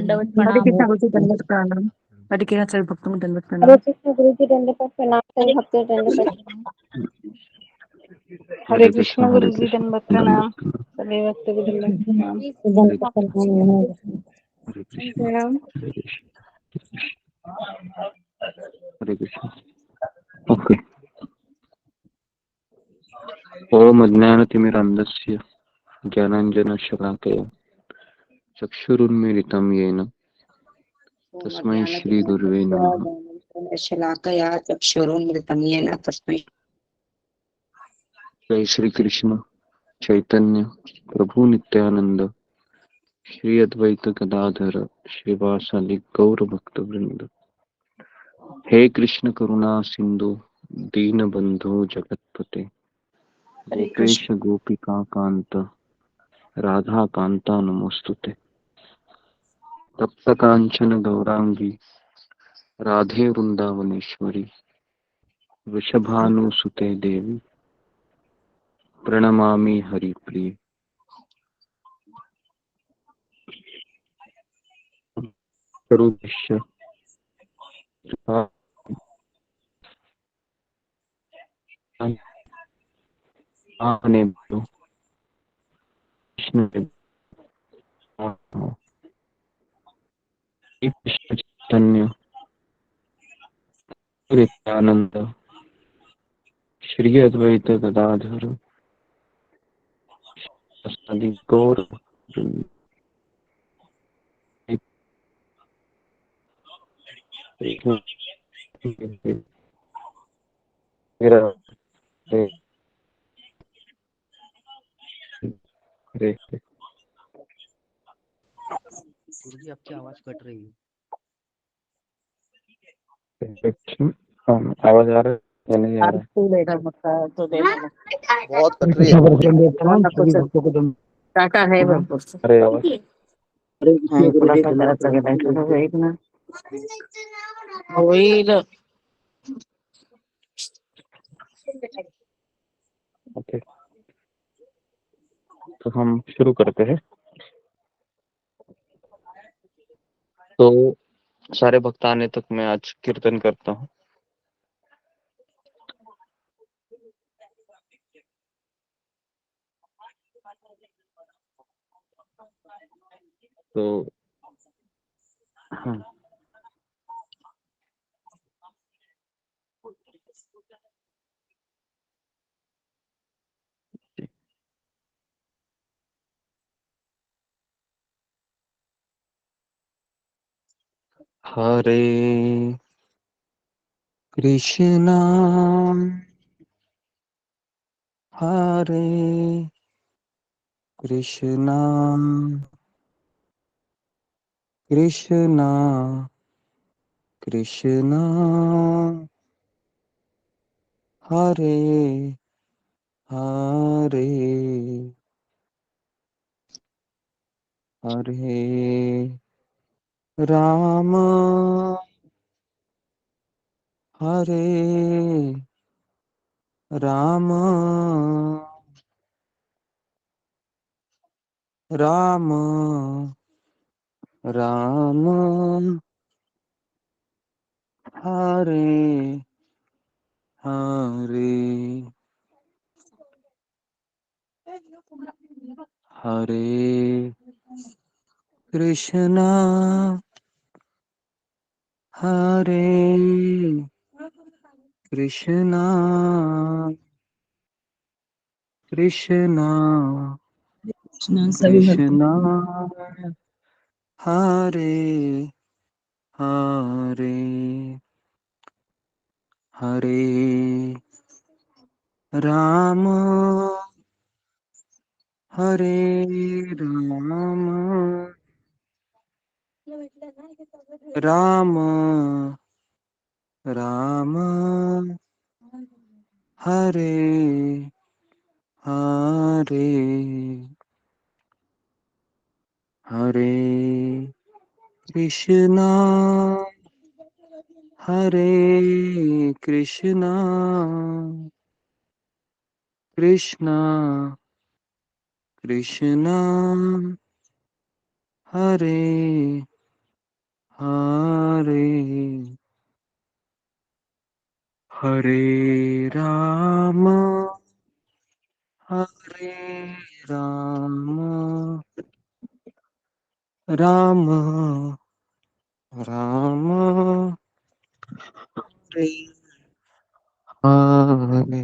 दंडवत हरे प्रणाम। कृष्णा गुरु जी दंडवत प्रणाम। हरे कृष्णा सभी भक्तों को दंडवत हरे प्रणाम। कृष्ण गुरु जी दंडवत प्रणाम, सभी भक्तों को दंडवत प्रणाम। हरे कृष्ण गुरु जी दंडवत प्रणाम, सभी भक्तों को दंडवत प्रणाम। दंडवत प्रणाम। हरे कृष्ण प्रणाम। हरे कृष्ण। ओके। ओम अज्ञानतिमिरान्धस्य ज्ञानाञ्जनशलाकया चक्षुरुन्मीलितं येन तस्मै श्रीगुरुवे नमः। शलाकया चक्षुरुन्मीलितं येन तस्मै। जय श्री कृष्ण चैतन्य प्रभु नित्यानंद श्री अद्वैत गदाधर श्रीवासादि गौर भक्त वृंद। हे कृष्ण करुणा सिंधु दीन बंधु जगतपते गोपेश गोपिका कांत राधा कांता नमोस्तुते। तप्त कांचन गौरांगी राधे वृंदावनेश्वरी वृषभानुसुते देवी प्रणमामि हरिप्रिय। करुष्य आने दो कृष्ण कृष्ण चैतन्य नित्यानंद श्री अद्वैत गदाधर सदी गौर मेरा हरे गुरुजी आपकी आवाज कट रही है। आवाज आ रहा है या नहीं आ रहा बहुत कट रही है। सभी भक्तों को दंडवत टाटा है प्रणाम। बस। अरे आवाज हाँ गुरु जी तुम्हारा सगे बैठो हो एक ना वही लो। ओके। तो हम शुरू करते हैं। तो सारे भक्त आने तक मैं आज कीर्तन करता हूँ। तो हाँ, हरे कृष्णा हरे कृष्णा कृष्णा कृष्णा हरे हरे हरे राम हरे राम राम राम हरे हरे हरे कृष्णा हरे कृष्णा कृष्णा सभी भक्त कृष्णा हरे हरे हरे राम हरे राम राम राम हरे हरे हरे कृष्णा हरे कृष्णा कृष्णा कृष्णा हरे हरे हरे हरे राम राम राम हरे हरे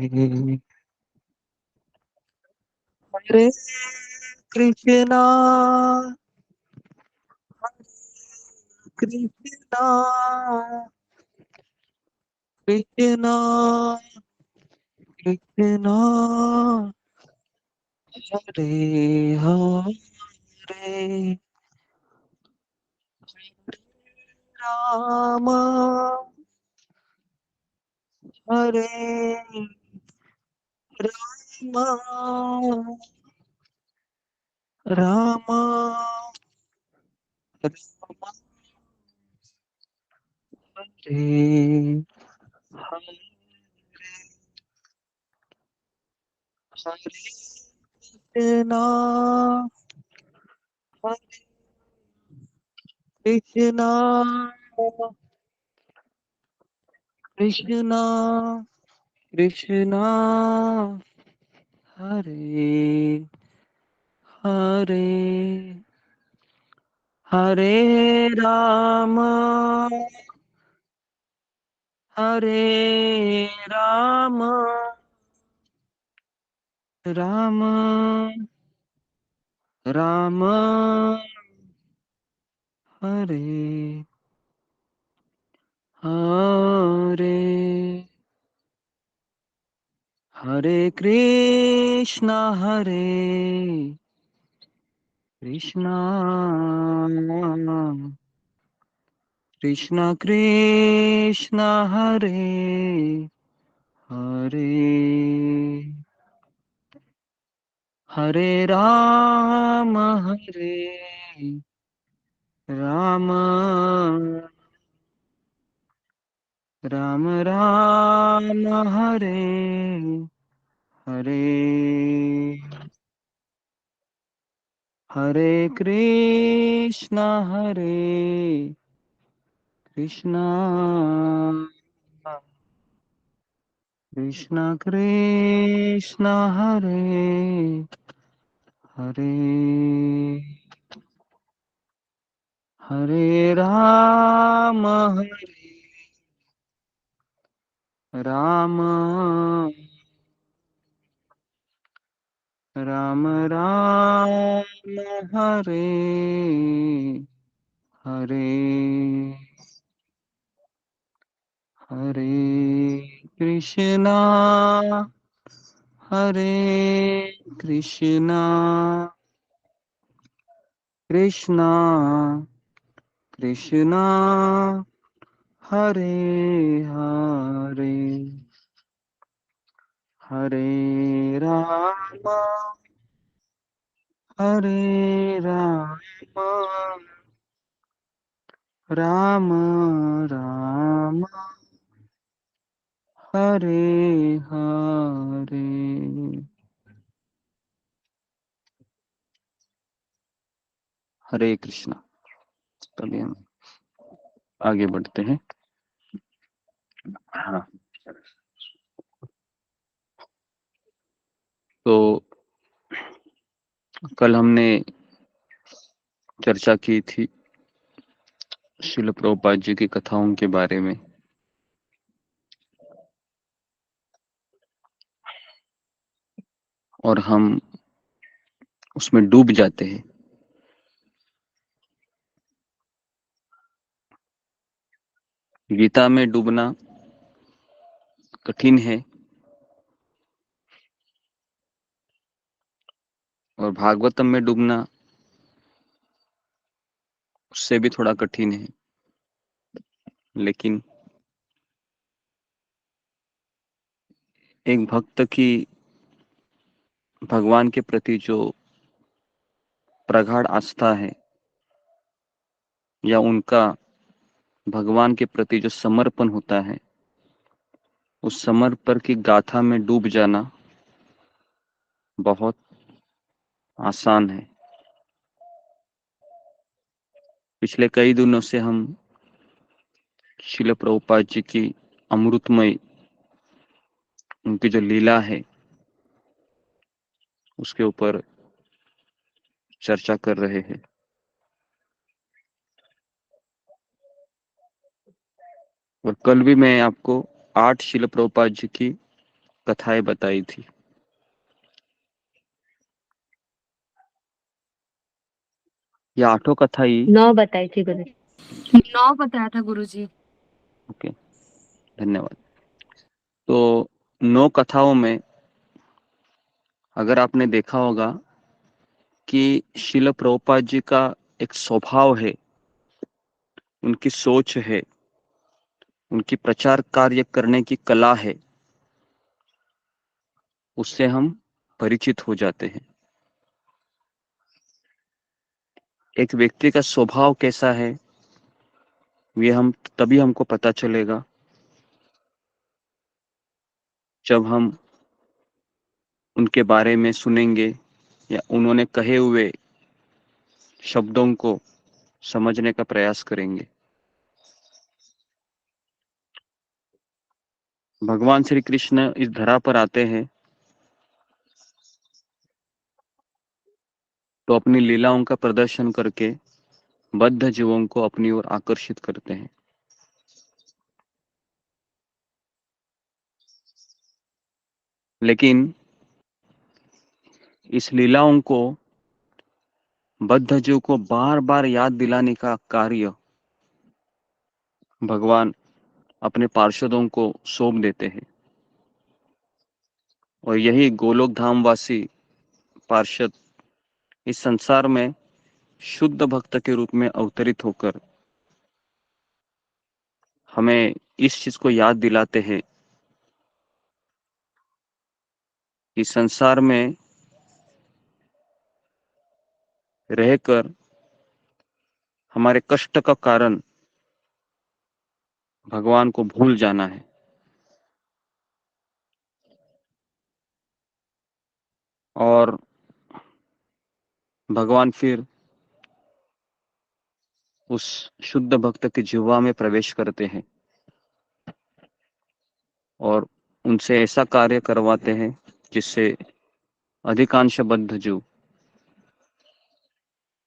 हरे कृष्णा कृष्णा कृष्णा कृष्णा हरे हरे राम हरे राम राम राम हरे हरे कृष्णा हरे कृष्णा कृष्णा कृष्णा हरे हरे हरे राम हरे राम राम राम हरे हरे हरे कृष्णा कृष्णा कृष्णा हरे हरे हरे राम राम राम हरे हरे हरे कृष्णा कृष्णा कृष्णा हरे हरे हरे राम राम राम हरे हरे हरे कृष्णा हरे कृष्णा कृष्णा कृष्णा हरे हरे हरे राम राम राम हरे हरे। हरे कृष्णा। चलिए हम आगे बढ़ते हैं। हाँ, तो कल हमने चर्चा की थी श्रील प्रभुपाद जी की कथाओं के बारे में, और हम उसमें डूब जाते हैं। गीता में डूबना कठिन है और भागवतम में डूबना उससे भी थोड़ा कठिन है, लेकिन एक भक्त की भगवान के प्रति जो प्रगाढ़ आस्था है या उनका भगवान के प्रति जो समर्पण होता है, उस समर्पण की गाथा में डूब जाना बहुत आसान है। पिछले कई दिनों से हम शिल प्रभुपाद जी की अमृतमय उनकी जो लीला है उसके ऊपर चर्चा कर रहे हैं। और कल भी मैं आपको 8 शिल प्रभुपाद जी की कथाएं बताई थी। ये 8 कथा ही 9 बताई थी गुरु। 9 बताया था गुरुजी। ओके, धन्यवाद। तो 9 कथाओं में अगर आपने देखा होगा कि शिल प्रभुपाद जी का एक स्वभाव है, उनकी सोच है, उनकी प्रचार कार्य करने की कला है, उससे हम परिचित हो जाते हैं। एक व्यक्ति का स्वभाव कैसा है ये हम तभी हमको पता चलेगा जब हम उनके बारे में सुनेंगे या उन्होंने कहे हुए शब्दों को समझने का प्रयास करेंगे। भगवान श्री कृष्ण इस धरा पर आते हैं तो अपनी लीलाओं का प्रदर्शन करके बद्ध जीवों को अपनी ओर आकर्षित करते हैं। लेकिन इस लीलाओं को बद्ध जीव को बार बार याद दिलाने का कार्य भगवान अपने पार्षदों को सौंप देते हैं। और यही गोलोक धामवासी पार्षद इस संसार में शुद्ध भक्त के रूप में अवतरित होकर हमें इस चीज को याद दिलाते हैं कि संसार में रहकर हमारे कष्ट का कारण भगवान को भूल जाना है। और भगवान फिर उस शुद्ध भक्त के जिह्वा में प्रवेश करते हैं और उनसे ऐसा कार्य करवाते हैं जिससे अधिकांश बद्ध जीव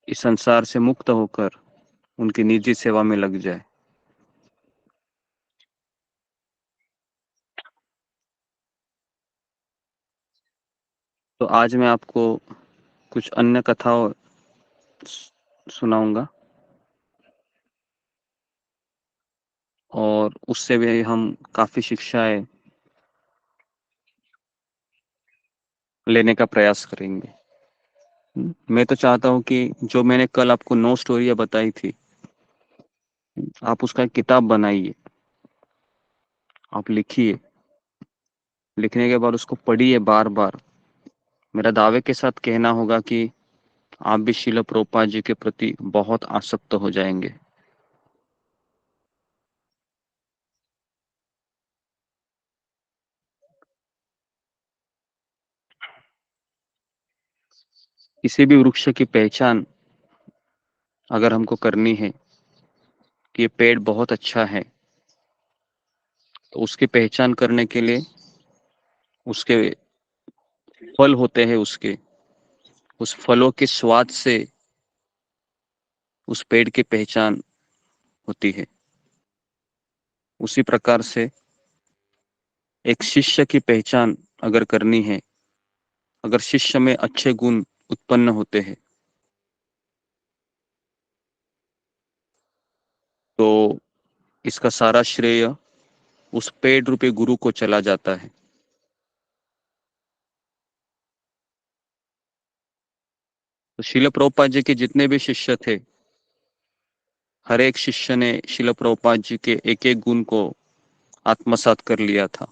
इस संसार से मुक्त होकर उनकी निजी सेवा में लग जाए। तो आज मैं आपको कुछ अन्य कथाओं सुनाऊंगा और उससे भी हम काफी शिक्षाएं लेने का प्रयास करेंगे। मैं तो चाहता हूं कि जो मैंने कल आपको 9 स्टोरियां बताई थी आप उसका एक किताब बनाइए, आप लिखिए, लिखने के बाद उसको पढ़िए बार बार। मेरा दावे के साथ कहना होगा कि आप भी शिल प्रभुपाद जी के प्रति बहुत आसक्त हो जाएंगे। किसी भी वृक्ष की पहचान अगर हमको करनी है कि ये पेड़ बहुत अच्छा है तो उसकी पहचान करने के लिए उसके फल होते हैं, उसके उस फलों के स्वाद से उस पेड़ की पहचान होती है। उसी प्रकार से एक शिष्य की पहचान अगर करनी है, अगर शिष्य में अच्छे गुण उत्पन्न होते हैं तो इसका सारा श्रेय उस पेड़ रूपी गुरु को चला जाता है। तो शिल प्रभुपाद जी के जितने भी शिष्य थे, हर एक शिष्य ने शिल प्रभुपाद जी के एक एक गुण को आत्मसात कर लिया था।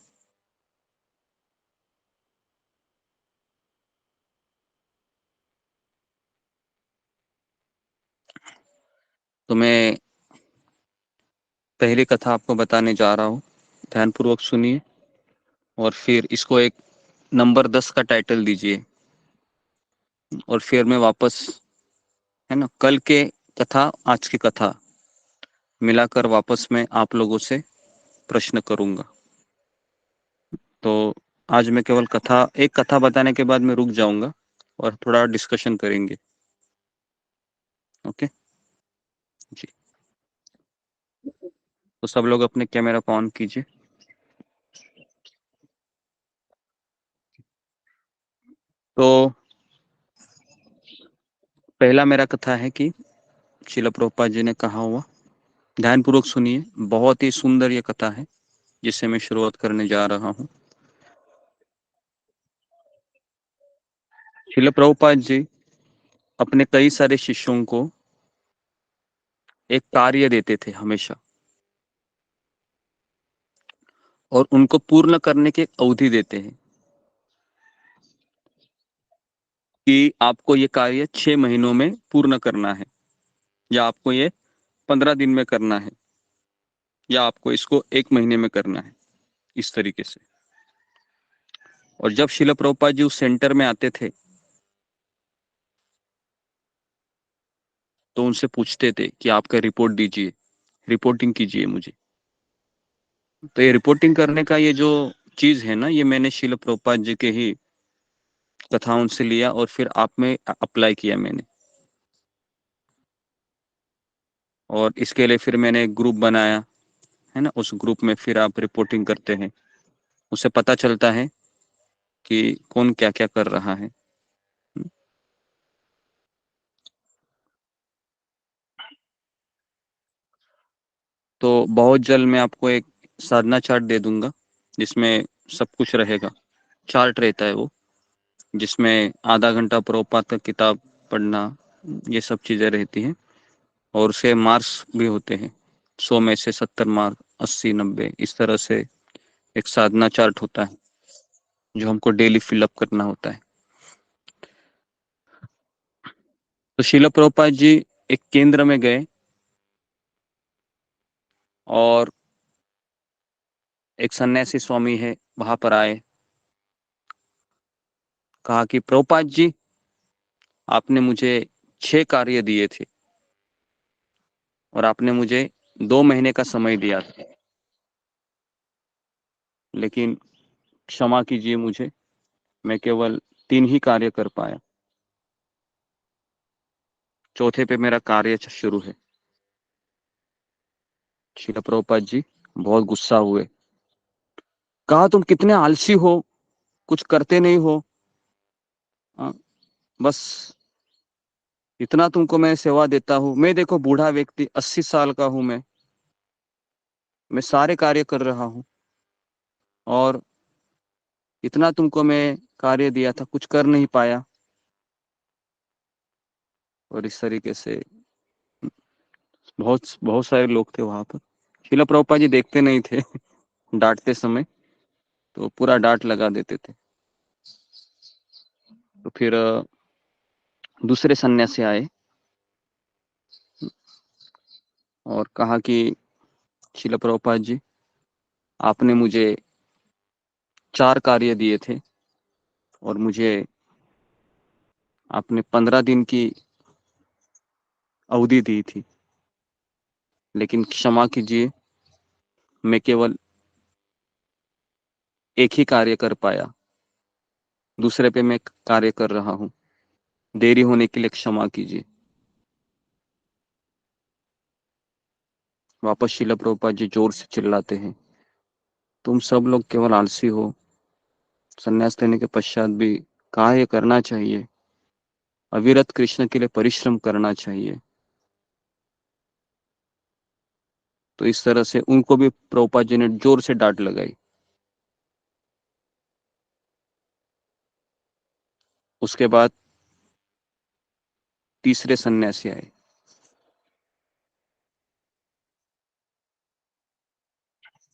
तो मैं पहली कथा आपको बताने जा रहा हूँ, ध्यानपूर्वक सुनिए और फिर इसको एक नंबर 10 का टाइटल दीजिए। और फिर मैं वापस, है ना, कल के कथा आज की कथा मिलाकर वापस मैं आप लोगों से प्रश्न करूंगा। तो आज मैं केवल एक कथा बताने के बाद मैं रुक जाऊंगा और थोड़ा डिस्कशन करेंगे। ओके जी। तो सब लोग अपने कैमरा को ऑन कीजिए। तो पहला मेरा कथा है कि शिला प्रभुपाद जी ने कहा हुआ, ध्यानपूर्वक सुनिए, बहुत ही सुंदर ये कथा है जिससे मैं शुरुआत करने जा रहा हूँ। शिला प्रभुपाद जी अपने कई सारे शिष्यों को एक कार्य देते थे हमेशा, और उनको पूर्ण करने की एक अवधि देते हैं कि आपको ये कार्य 6 महीनों में पूर्ण करना है, या आपको ये 15 दिन में करना है, या आपको इसको 1 महीने में करना है, इस तरीके से। और जब शिला प्रभुपाद जी उस सेंटर में आते थे तो उनसे पूछते थे कि आपका रिपोर्ट दीजिए, रिपोर्टिंग कीजिए मुझे। तो ये रिपोर्टिंग करने का ये जो चीज है ना, ये मैंने शिला प्रभुपाद जी के ही कथाओं से लिया और फिर आप में अप्लाई किया मैंने। और इसके लिए फिर मैंने एक ग्रुप बनाया है ना, उस ग्रुप में फिर आप रिपोर्टिंग करते हैं, उससे पता चलता है कि कौन क्या क्या कर रहा है। तो बहुत जल्द मैं आपको एक साधना चार्ट दे दूंगा जिसमें सब कुछ रहेगा। चार्ट रहता है वो, जिसमें आधा घंटा प्रभुपाद का किताब पढ़ना, ये सब चीजें रहती हैं। और उसे मार्क्स भी होते हैं, 100 में से 70 मार्क, 80, 90, इस तरह से एक साधना चार्ट होता है जो हमको डेली फिलअप करना होता है। तो शिला प्रभुपाद जी एक केंद्र में गए और एक सन्यासी स्वामी है वहां पर आए, कहा कि प्रभुपाद जी, आपने मुझे 6 कार्य दिए थे और आपने मुझे 2 महीने का समय दिया था, लेकिन क्षमा कीजिए मुझे, मैं केवल 3 ही कार्य कर पाया। चौथे पे मेरा कार्य शुरू है। शिला प्रभुपाद जी बहुत गुस्सा हुए, कहा तुम कितने आलसी हो, कुछ करते नहीं हो। हाँ, बस इतना तुमको मैं सेवा देता हूँ। मैं देखो बूढ़ा व्यक्ति, 80 साल का हूं मैं सारे कार्य कर रहा हूँ, और इतना तुमको मैं कार्य दिया था, कुछ कर नहीं पाया। और इस तरीके से बहुत बहुत सारे लोग थे वहां पर। शिला प्रभुपाद जी देखते नहीं थे डांटते समय, तो पूरा डांट लगा देते थे। तो फिर दूसरे सन्यासी आए और कहा कि शिला प्रभुपाद जी, आपने मुझे 4 कार्य दिए थे और मुझे आपने 15 दिन की अवधि दी थी, लेकिन क्षमा कीजिए, मैं केवल एक ही कार्य कर पाया, दूसरे पे मैं कार्य कर रहा हूँ। देरी होने के लिए क्षमा कीजिए। वापस शिला प्रभुपाद जी जोर से चिल्लाते हैं, तुम सब लोग केवल आलसी हो, संन्यास लेने के पश्चात भी कार्य करना चाहिए, अविरत कृष्ण के लिए परिश्रम करना चाहिए। तो इस तरह से उनको भी प्रभुपाद जी ने जोर से डांट लगाई। उसके बाद तीसरे सन्यासी आए।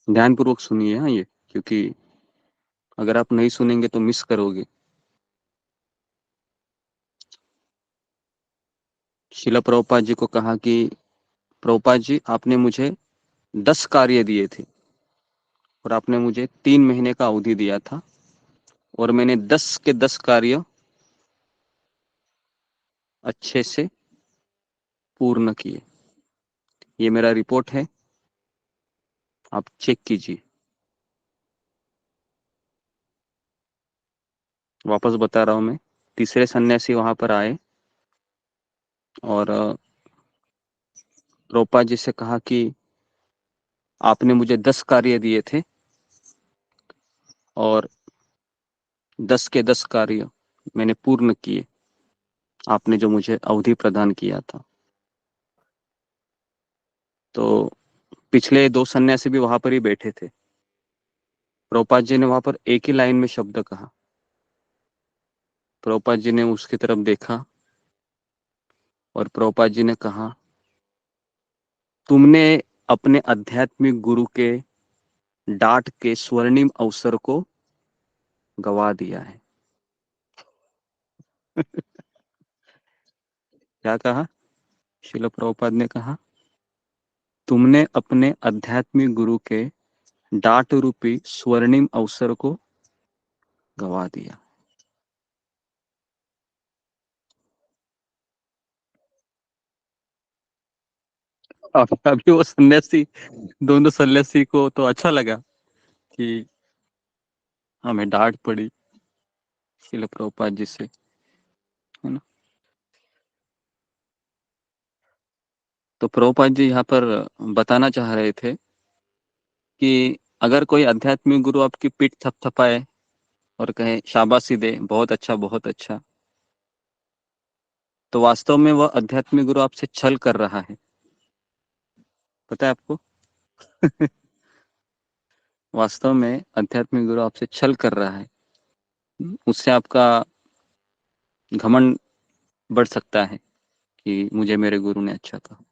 ध्यानपूर्वक सुनिए हाँ ये, क्योंकि अगर आप नहीं सुनेंगे तो मिस करोगे। शिला प्रभुपाद जी को कहा कि प्रभुपाद जी, आपने मुझे 10 कार्य दिए थे और आपने मुझे 3 महीने का अवधि दिया था, और मैंने 10 के 10 कार्य अच्छे से पूर्ण किए। ये मेरा रिपोर्ट है, आप चेक कीजिए। वापस बता रहा हूं मैं, तीसरे सन्यासी वहां पर आए और प्रभुपाद जी से कहा कि आपने मुझे 10 कार्य दिए थे और 10 के 10 कार्य मैंने पूर्ण किए, आपने जो मुझे अवधि प्रदान किया था। तो पिछले 2 सन्यासी भी वहां पर ही बैठे थे। प्रभुपाद जी ने वहां पर एक ही लाइन में शब्द कहा। प्रभुपाद जी ने उसकी तरफ देखा और प्रभुपाद जी ने कहा, तुमने अपने आध्यात्मिक गुरु के डांट के स्वर्णिम अवसर को गवा दिया है। क्या कहा? शिल प्रभुपाद ने कहा, तुमने अपने आध्यात्मिक गुरु के डांट रूपी स्वर्णिम अवसर को गवा दिया। अभी वो सन्यासी, दोनों सन्यासी को तो अच्छा लगा कि हमें डांट पड़ी शिल प्रभुपाद जी से, है ना। तो प्रभुपाद जी यहाँ पर बताना चाह रहे थे कि अगर कोई आध्यात्मिक गुरु आपकी पीठ थपथपाए और कहे शाबाशी दे, बहुत अच्छा, तो वास्तव में वह आध्यात्मिक गुरु आपसे छल कर रहा है। पता है आपको? वास्तव में आध्यात्मिक गुरु आपसे छल कर रहा है। उससे आपका घमंड बढ़ सकता है कि मुझे मेरे गुरु ने अच्छा कहा।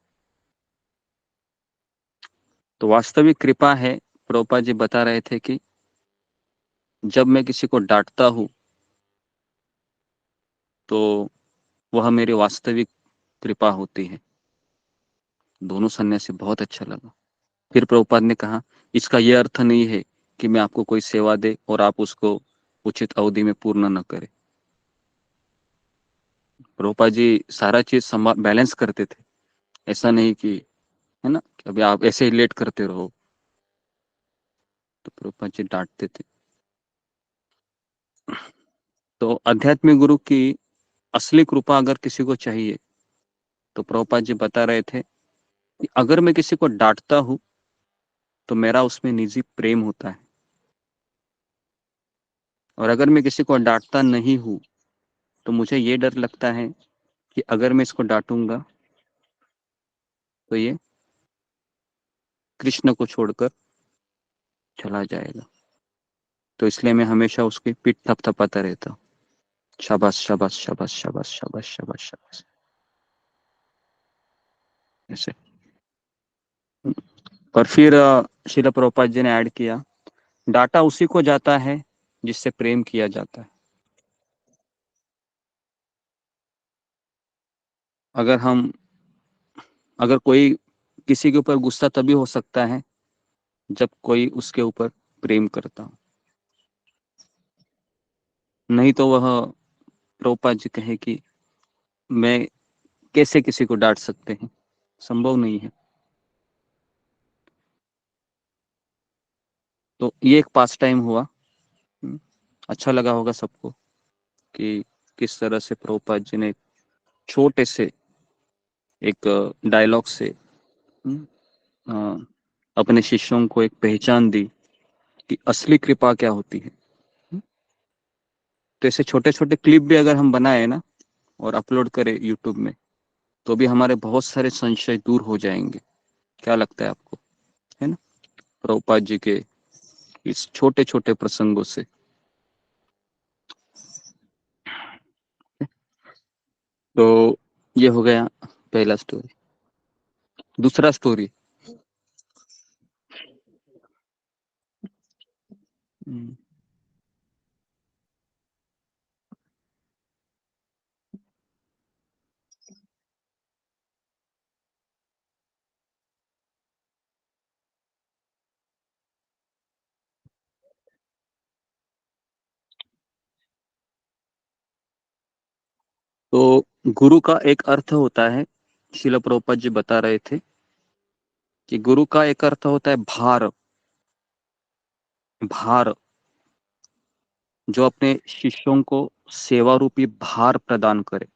तो वास्तविक कृपा है, प्रभुपाद जी बता रहे थे कि जब मैं किसी को डांटता हूँ तो वह मेरी वास्तविक कृपा होती है। दोनों सन्यासी बहुत अच्छा लगा। फिर प्रभुपाद ने कहा, इसका यह अर्थ नहीं है कि मैं आपको कोई सेवा दे और आप उसको उचित अवधि में पूर्ण न करें। प्रभुपाद जी सारा चीज बैलेंस करते थे। ऐसा नहीं कि, है ना, कि अभी आप ऐसे ही लेट करते रहो। तो प्रभुपाद जी डांटते थे। तो आध्यात्मिक गुरु की असली कृपा अगर किसी को चाहिए तो प्रभुपाद जी बता रहे थे कि अगर मैं किसी को डांटता हूं तो मेरा उसमें निजी प्रेम होता है, और अगर मैं किसी को डांटता नहीं हूं तो मुझे ये डर लगता है कि अगर मैं इसको डांटूंगा तो ये कृष्ण को छोड़कर चला जाएगा। तो इसलिए मैं हमेशा उसकी पीठ थपथपाता रहता हूँ। शाबाश शाबाश शाबाश शाबाश शाबाश शाबाश शाबाश, ऐसे। और फिर शिला प्रभुपाद जी ने ऐड किया, डाटा उसी को जाता है जिससे प्रेम किया जाता है। अगर हम अगर कोई किसी के ऊपर गुस्सा तभी हो सकता है जब कोई उसके ऊपर प्रेम करता हो, नहीं तो वह प्रभुपाद जी कहे कि मैं कैसे किसी को डांट सकते हैं, संभव नहीं है। तो ये एक पास टाइम हुआ। अच्छा लगा होगा सबको कि किस तरह से प्रभुपाद जी ने छोटे से एक डायलॉग से अ, अपने शिष्यों को एक पहचान दी कि असली कृपा क्या होती है। तो ऐसे छोटे छोटे क्लिप भी अगर हम बनाए ना और अपलोड करें यूट्यूब में तो भी हमारे बहुत सारे संशय दूर हो जाएंगे। क्या लगता है आपको? है ना, प्रभुपाद जी के इस छोटे छोटे प्रसंगों से। तो ये हो गया पहला स्टोरी। दूसरा स्टोरी, तो गुरु का एक अर्थ होता है, शिला प्रभुपाद जी बता रहे थे कि गुरु का एक अर्थ होता है भार, भार, जो अपने शिष्यों को सेवा रूपी भार प्रदान करे।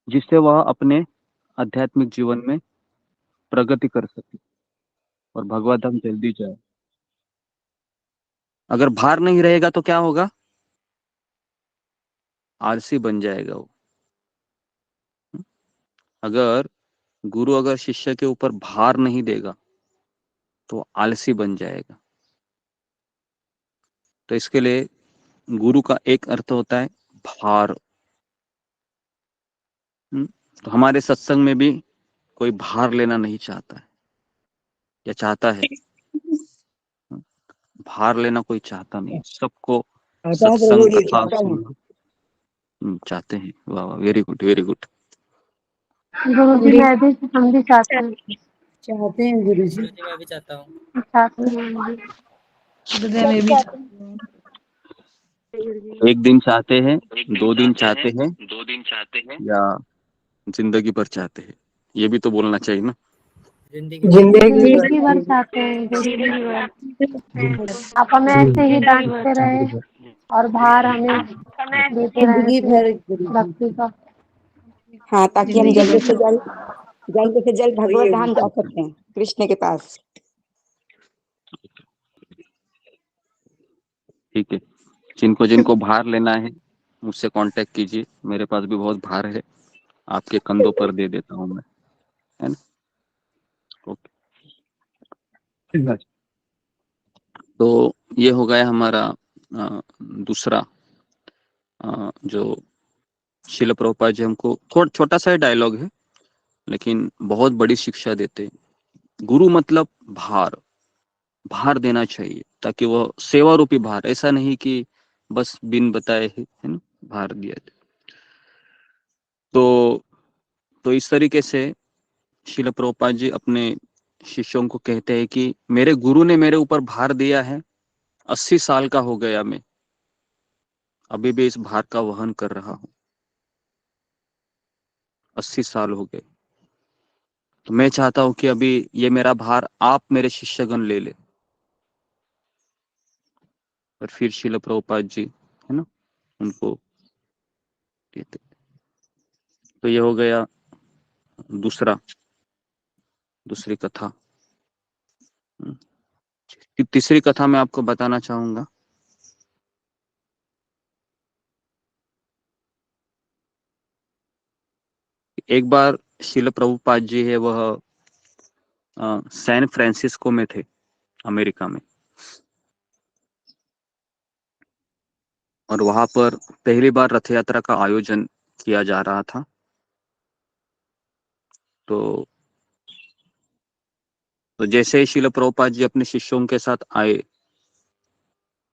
जिससे वह अपने आध्यात्मिक जीवन में प्रगति कर सके और भगवत धाम जल्दी जाए। अगर भार नहीं रहेगा तो क्या होगा? आलसी बन जाएगा वो। अगर गुरु अगर शिष्य के ऊपर भार नहीं देगा तो आलसी बन जाएगा। तो इसके लिए गुरु का एक अर्थ होता है भार। तो हमारे सत्संग में भी कोई भार लेना नहीं चाहता है, या चाहता है? भार लेना कोई चाहता नहीं, सबको सत्संग कथा चाहते हैं। वाह वाह, वेरी गुड वेरी गुड। गुरु जी मैं भी, हम भी चाहते हैं। चाहते हैं गुरु जी। मैं भी चाहता हूँ। चाहते हैं। मैं भी एक दिन चाहते हैं, 2 दिन चाहते हैं, या जिंदगी भर चाहते हैं? ये भी तो बोलना चाहिए ना। जिंदगी भर चाहते हैं गुरु जी। आप हमें ऐसे ही डांटते रहे और भार हमें देते रहे जिंदगी भर भक्ति का। हाँ, ताकि हम जल्द से जल्द भगवत धाम जा सकते हैं, कृष्ण के पास। ठीक है, जिनको जिनको भार लेना है मुझसे कांटेक्ट कीजिए, मेरे पास भी बहुत भार है, आपके कंधों पर दे देता हूँ मैं, है ना? ओके। तो ये हो गया हमारा दूसरा, जो शिल प्रभुपाद जी हमको छोटा सा डायलॉग है, लेकिन बहुत बड़ी शिक्षा देते हैं। गुरु मतलब भार, भार देना चाहिए, ताकि वो सेवा रूपी भार, ऐसा नहीं कि बस बिन बताए है ना भार दिया जाए। तो इस तरीके से शिल प्रभुपाद जी अपने शिष्यों को कहते हैं कि मेरे गुरु ने मेरे ऊपर भार दिया है, 80 साल का हो गया मैं, अभी भी इस भार का वहन कर रहा हूं। 80 साल हो गए, तो मैं चाहता हूं कि अभी ये मेरा भार आप मेरे शिष्यगण ले ले। और फिर शिल प्रभुपाद जी, है ना, उनको देते। तो ये हो गया दूसरी कथा। तीसरी कथा मैं आपको बताना चाहूंगा। एक बार शिल प्रभुपाद जी है वह सैन फ्रांसिस्को में थे, अमेरिका में, और वहां पर पहली बार रथ यात्रा का आयोजन किया जा रहा था। तो जैसे ही शिल प्रभुपाद जी अपने शिष्यों के साथ आए,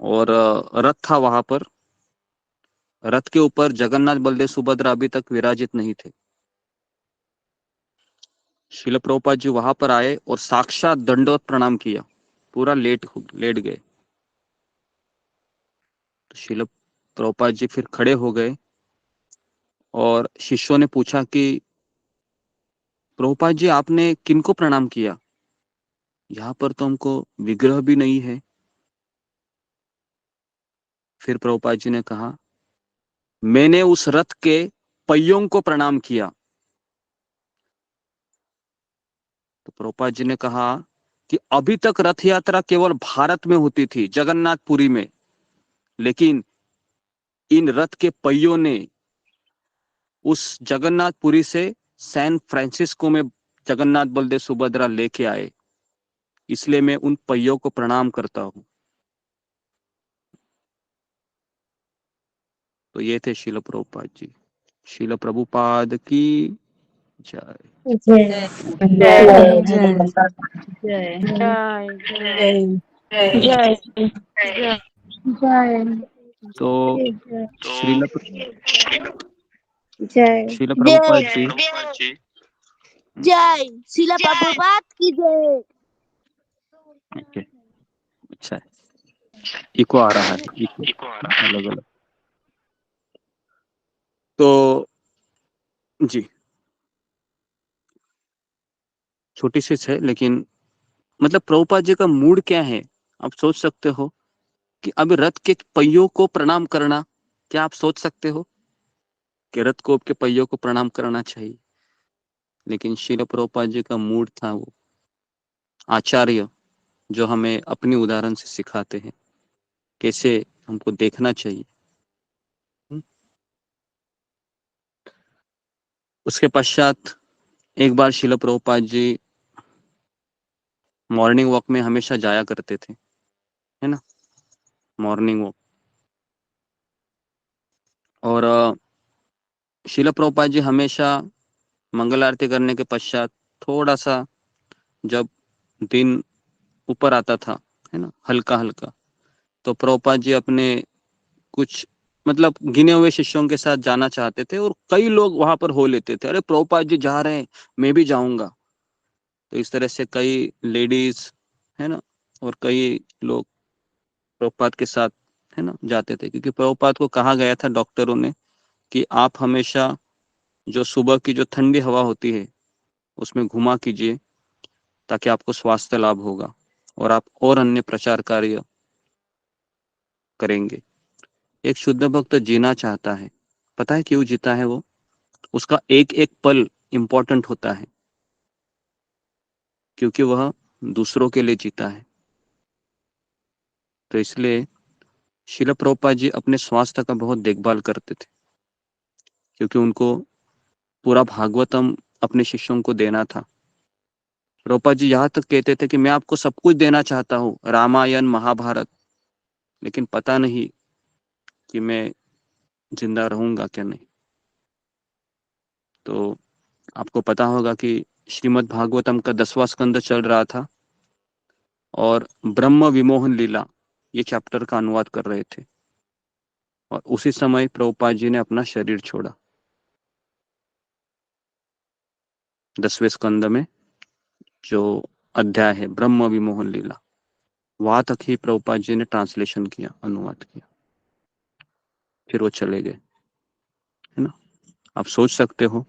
और रथ था वहां पर, रथ के ऊपर जगन्नाथ बलदेव सुभद्रा अभी तक विराजित नहीं थे। शिल प्रभुपाद जी वहां पर आए और साक्षात दंडवत प्रणाम किया, पूरा लेट गए। तो शिल प्रभुपाद जी फिर खड़े हो गए और शिष्यों ने पूछा कि प्रभुपाद जी आपने किनको प्रणाम किया, यहाँ पर तो हमको विग्रह भी नहीं है। फिर प्रभुपाद जी ने कहा, मैंने उस रथ के पहियों को प्रणाम किया। तो प्रभुपाद जी ने कहा कि अभी तक रथ यात्रा केवल भारत में होती थी, जगन्नाथपुरी में, लेकिन इन रथ के पहियों ने उस जगन्नाथपुरी से सैन फ्रांसिस्को में जगन्नाथ बलदेव सुभद्रा लेके आए, इसलिए मैं उन पहियों को प्रणाम करता हूं। तो ये थे शिल प्रभुपाद जी। शिल प्रभुपाद की जय। जय जय जय। जय तो श्रील जय शिल प्रभुपाद जी, जय शिला प्रभुपाद की जय। ओके, अच्छा है, इको आ रहा है, इको अलग अलग। तो जी, छोटी सी है, लेकिन मतलब प्रभुपाद जी का मूड क्या है, आप सोच सकते हो कि अब रथ के पहियों को प्रणाम करना, क्या आप सोच सकते हो कि रथ को के पहियों को प्रणाम करना चाहिए? लेकिन शिल प्रभुपाद जी का मूड था वो आचार्य, जो हमें अपनी उदाहरण से सिखाते हैं कैसे हमको देखना चाहिए। उसके पश्चात एक बार शिल प्रभुपाद जी मॉर्निंग वॉक में हमेशा जाया करते थे, है ना, मॉर्निंग वॉक। और शिल प्रभुपाद जी हमेशा मंगल आरती करने के पश्चात थोड़ा सा, जब दिन ऊपर आता था, है ना, हल्का हल्का, तो प्रभुपाद जी अपने कुछ मतलब गिने हुए शिष्यों के साथ जाना चाहते थे, और कई लोग वहां पर हो लेते थे, अरे प्रभुपाद जी जा रहे हैं, मैं भी जाऊंगा। तो इस तरह से कई लेडीज, है ना, और कई लोग प्रभुपाद के साथ, है ना, जाते थे, क्योंकि प्रभुपाद को कहा गया था डॉक्टरों ने कि आप हमेशा जो सुबह की जो ठंडी हवा होती है उसमें घुमा कीजिए, ताकि आपको स्वास्थ्य लाभ होगा और आप और अन्य प्रचार कार्य करेंगे। एक शुद्ध भक्त जीना चाहता है, पता है क्यों जीता है वो? उसका एक एक पल इंपॉर्टेंट होता है, क्योंकि वह दूसरों के लिए जीता है। तो इसलिए शिल प्रभुपाद जी अपने स्वास्थ्य का बहुत देखभाल करते थे, क्योंकि उनको पूरा भागवतम अपने शिष्यों को देना था। प्रभुपाद जी यहाँ तक कहते थे कि मैं आपको सब कुछ देना चाहता हूँ, रामायण महाभारत, लेकिन पता नहीं कि मैं जिंदा रहूंगा क्या नहीं। तो आपको पता होगा कि श्रीमद् भागवतम का 10वां स्कंद चल रहा था, और ब्रह्म विमोहन लीला ये चैप्टर का अनुवाद कर रहे थे, और उसी समय प्रभुपाद जी ने अपना शरीर छोड़ा। 10वें स्कंद में जो अध्याय है ब्रह्म विमोहन लीला, वहां तक ही प्रभुपाद जी ने ट्रांसलेशन किया, अनुवाद किया, फिर वो चले गए, है ना। आप सोच सकते हो,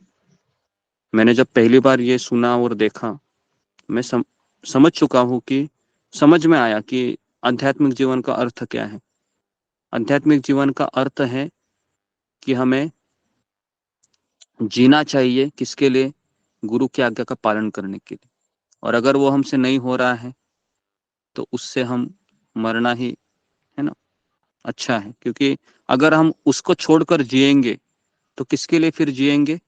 मैंने जब पहली बार ये सुना और देखा, मैं समझ चुका हूँ कि समझ में आया कि आध्यात्मिक जीवन का अर्थ क्या है। आध्यात्मिक जीवन का अर्थ है कि हमें जीना चाहिए, किसके लिए? गुरु की आज्ञा का पालन करने के लिए। और अगर वो हमसे नहीं हो रहा है तो उससे हम मरना ही, है ना, अच्छा है। क्योंकि अगर हम उसको छोड़कर जिएंगे तो किसके लिए फिर जिएंगे?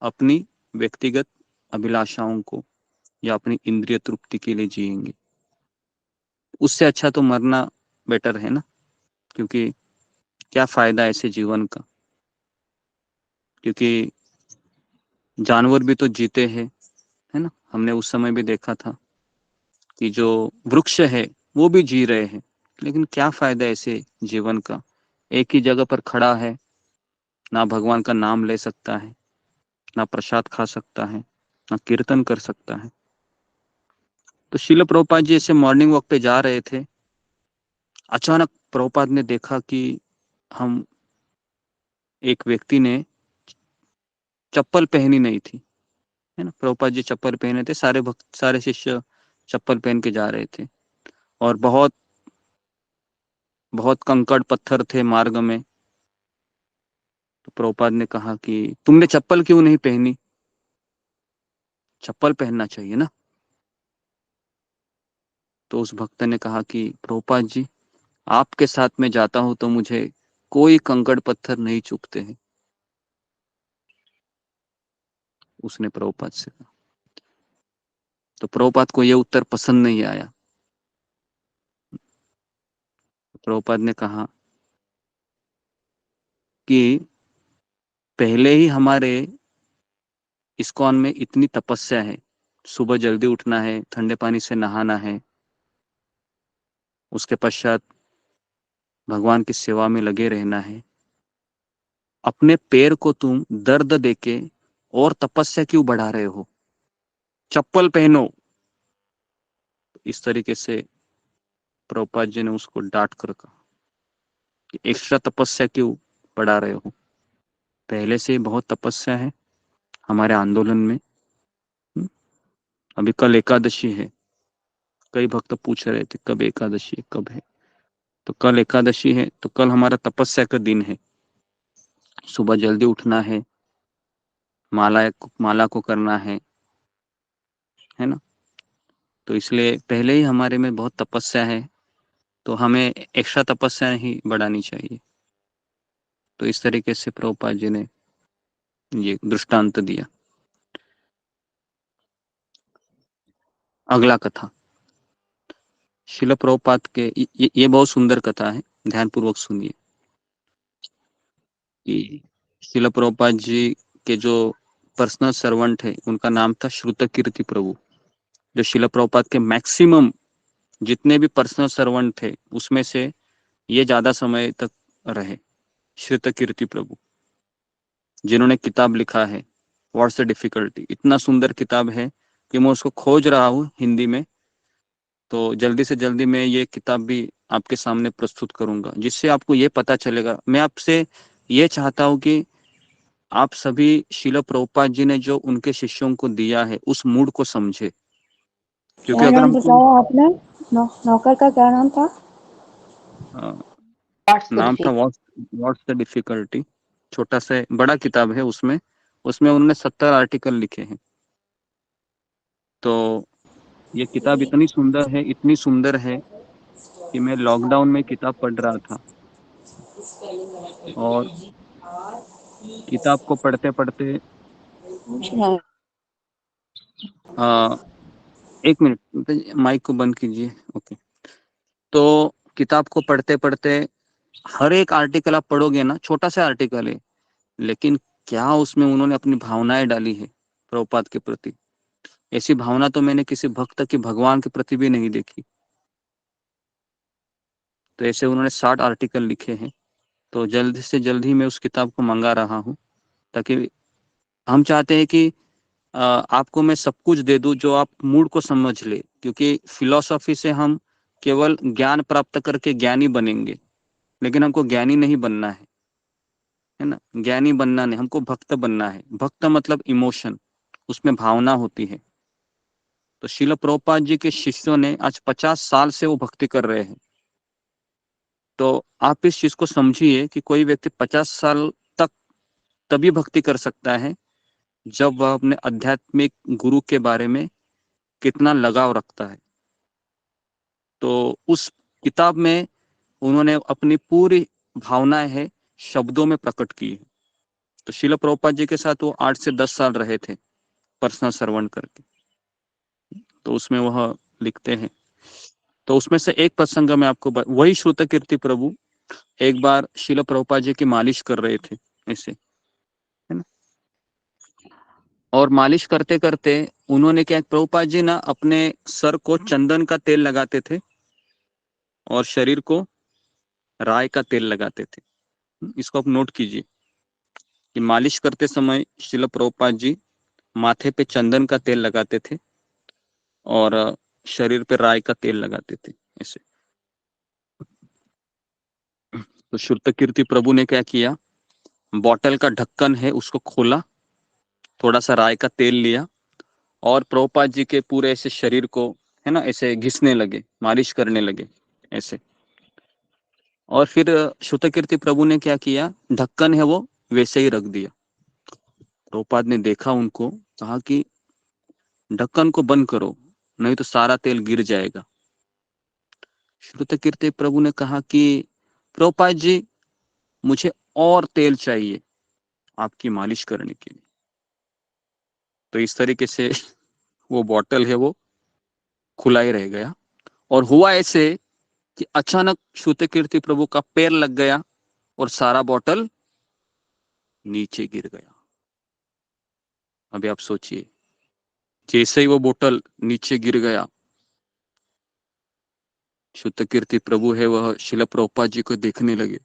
अपनी व्यक्तिगत अभिलाषाओं को या अपनी इंद्रिय तृप्ति के लिए जिएंगे। उससे अच्छा तो मरना बेटर है ना, क्योंकि क्या फायदा ऐसे जीवन का? क्योंकि जानवर भी तो जीते हैं, है ना। हमने उस समय भी देखा था कि जो वृक्ष है वो भी जी रहे हैं, लेकिन क्या फायदा ऐसे जीवन का? एक ही जगह पर खड़ा है, ना भगवान का नाम ले सकता है, ना प्रसाद खा सकता है, ना कीर्तन कर सकता है। तो शिल प्रभुपाद जी ऐसे मॉर्निंग वॉक पे जा रहे थे, अचानक प्रभुपाद ने देखा कि हम एक व्यक्ति ने चप्पल पहनी नहीं थी, है ना। प्रभुपाद जी चप्पल पहने थे, सारे भक्त, सारे शिष्य चप्पल पहन के जा रहे थे, और बहुत बहुत कंकड़ पत्थर थे मार्ग में। तो प्रभुपाद ने कहा कि तुमने चप्पल क्यों नहीं पहनी? चप्पल पहनना चाहिए ना। तो उस भक्त ने कहा कि प्रभुपाद जी, आपके साथ में जाता हूं तो मुझे कोई कंकड़ पत्थर नहीं चुभते हैं। उसने प्रभुपाद से कहा। तो प्रभुपाद को यह उत्तर पसंद नहीं आया। प्रभुपाद ने कहा कि पहले ही हमारे इस्कॉन में इतनी तपस्या है, सुबह जल्दी उठना है, ठंडे पानी से नहाना है, उसके पश्चात भगवान की सेवा में लगे रहना है। अपने पैर को तुम दर्द देके और तपस्या क्यों बढ़ा रहे हो? चप्पल पहनो। इस तरीके से प्रभुपाद जी ने उसको डांट कर कहा कि एक्स्ट्रा तपस्या क्यों बढ़ा रहे हो? पहले से बहुत तपस्या है हमारे आंदोलन में। अभी कल एकादशी है, कई भक्त पूछ रहे थे कब एकादशी है, कब है। तो कल एकादशी है, तो कल हमारा तपस्या का दिन है। सुबह जल्दी उठना है, माला को करना है ना। तो इसलिए पहले ही हमारे में बहुत तपस्या है, तो हमें एक्स्ट्रा तपस्या नहीं बढ़ानी चाहिए। तो इस तरीके से प्रभुपाद जी ने ये दृष्टांत दिया। अगला कथा शिल प्रभुपाद के, ये बहुत सुंदर कथा है, ध्यानपूर्वक सुनिए। कि शिल प्रभुपाद जी के जो पर्सनल सर्वेंट है उनका नाम था श्रुत कीर्ति प्रभु। जो शिल प्रभुपाद के मैक्सिमम जितने भी पर्सनल सर्वेंट थे उसमें से ये ज्यादा समय तक रहे, श्रुत कीर्ति प्रभु, जिन्होंने किताब लिखा है व्हाट्स द डिफिकल्टी। इतना सुंदर किताब है कि मैं उसको खोज रहा हूँ हिंदी में, तो जल्दी से जल्दी मैं ये किताब भी आपके सामने प्रस्तुत करूंगा, जिससे आपको ये पता चलेगा। मैं आपसे ये चाहता हूँ कि आप सभी शिल प्रभुपाद जी ने जो उनके शिष्यों को दिया है उस मूड को समझे। क्योंकि क्या अगर नाम हमको बताया आपने? नौकर का क्या नाम था? नाम था व्हाट्स द डिफिकल्टी। छोटा सा बड़ा किताब है, उसमें उन्होंने 70 आर्टिकल लिखे हैं। तो ये किताब इतनी सुंदर है, इतनी सुंदर है कि मैं लॉकडाउन में किताब पढ़ रहा था, और किताब को पढ़ते पढ़ते एक मिनट माइक को बंद कीजिए। ओके। तो किताब को पढ़ते पढ़ते हर एक आर्टिकल आप पढ़ोगे ना, छोटा सा आर्टिकल है, लेकिन क्या उसमें उन्होंने अपनी भावनाएं डाली है प्रभुपाद के प्रति। ऐसी भावना तो मैंने किसी भक्त की भगवान के प्रति भी नहीं देखी। तो ऐसे उन्होंने 60 आर्टिकल लिखे हैं। तो जल्द से जल्द ही मैं उस किताब को मंगा रहा हूँ, ताकि हम चाहते हैं कि आपको मैं सब कुछ दे दूं जो आप मूड को समझ ले। क्योंकि फिलॉसफी से हम केवल ज्ञान प्राप्त करके ज्ञानी बनेंगे, लेकिन हमको ज्ञानी नहीं बनना है ना। ज्ञानी बनना नहीं, हमको भक्त बनना है। भक्त मतलब इमोशन, उसमें भावना होती है। तो शिल प्रभुपाद जी के शिष्यों ने आज 50 साल से वो भक्ति कर रहे हैं। तो आप इस चीज को समझिए कि कोई व्यक्ति 50 साल तक तभी भक्ति कर सकता है जब वह अपने आध्यात्मिक गुरु के बारे में कितना लगाव रखता है। तो उस किताब में उन्होंने अपनी पूरी भावनाएं है शब्दों में प्रकट की है। तो शिल प्रभुपाद जी के साथ वो 8 से 10 साल रहे थे पर्सनल सर्वेंट करके। तो उसमें वह लिखते हैं। तो उसमें से एक प्रसंग में आपको वही श्रुत कीर्ति प्रभु एक बार शिल प्रभुपाद जी की मालिश कर रहे थे ऐसे, है ना। और मालिश करते करते उन्होंने क्या, प्रभुपाद जी ना अपने सर को चंदन का तेल लगाते थे और शरीर को राय का तेल लगाते थे। इसको आप नोट कीजिए कि मालिश करते समय शिल प्रभुपाद जी माथे पे चंदन का तेल लगाते थे और शरीर पे राय का तेल लगाते थे ऐसे। तो श्रुत कीर्ति प्रभु ने क्या किया, बॉटल का ढक्कन है उसको खोला, थोड़ा सा राय का तेल लिया और प्रभुपाद जी के पूरे ऐसे शरीर को, है ना, ऐसे घिसने लगे, मालिश करने लगे ऐसे। और फिर श्रुत कीर्ति प्रभु ने क्या किया, ढक्कन है वो वैसे ही रख दिया। प्रभुपाद ने देखा उनको, कहा कि ढक्कन को बंद करो, नहीं तो सारा तेल गिर जाएगा। श्रुत कीर्ति प्रभु ने कहा कि प्रभुपाद जी मुझे और तेल चाहिए आपकी मालिश करने के लिए। तो इस तरीके से वो बॉटल है वो खुला ही रह गया। और हुआ ऐसे कि अचानक श्रुत कीर्ति प्रभु का पैर लग गया और सारा बॉटल नीचे गिर गया। अभी आप सोचिए, जैसे ही वो बोतल नीचे गिर गया, श्रुत कीर्ति प्रभु है वह शिल प्रभुपाद जी को देखने लगे।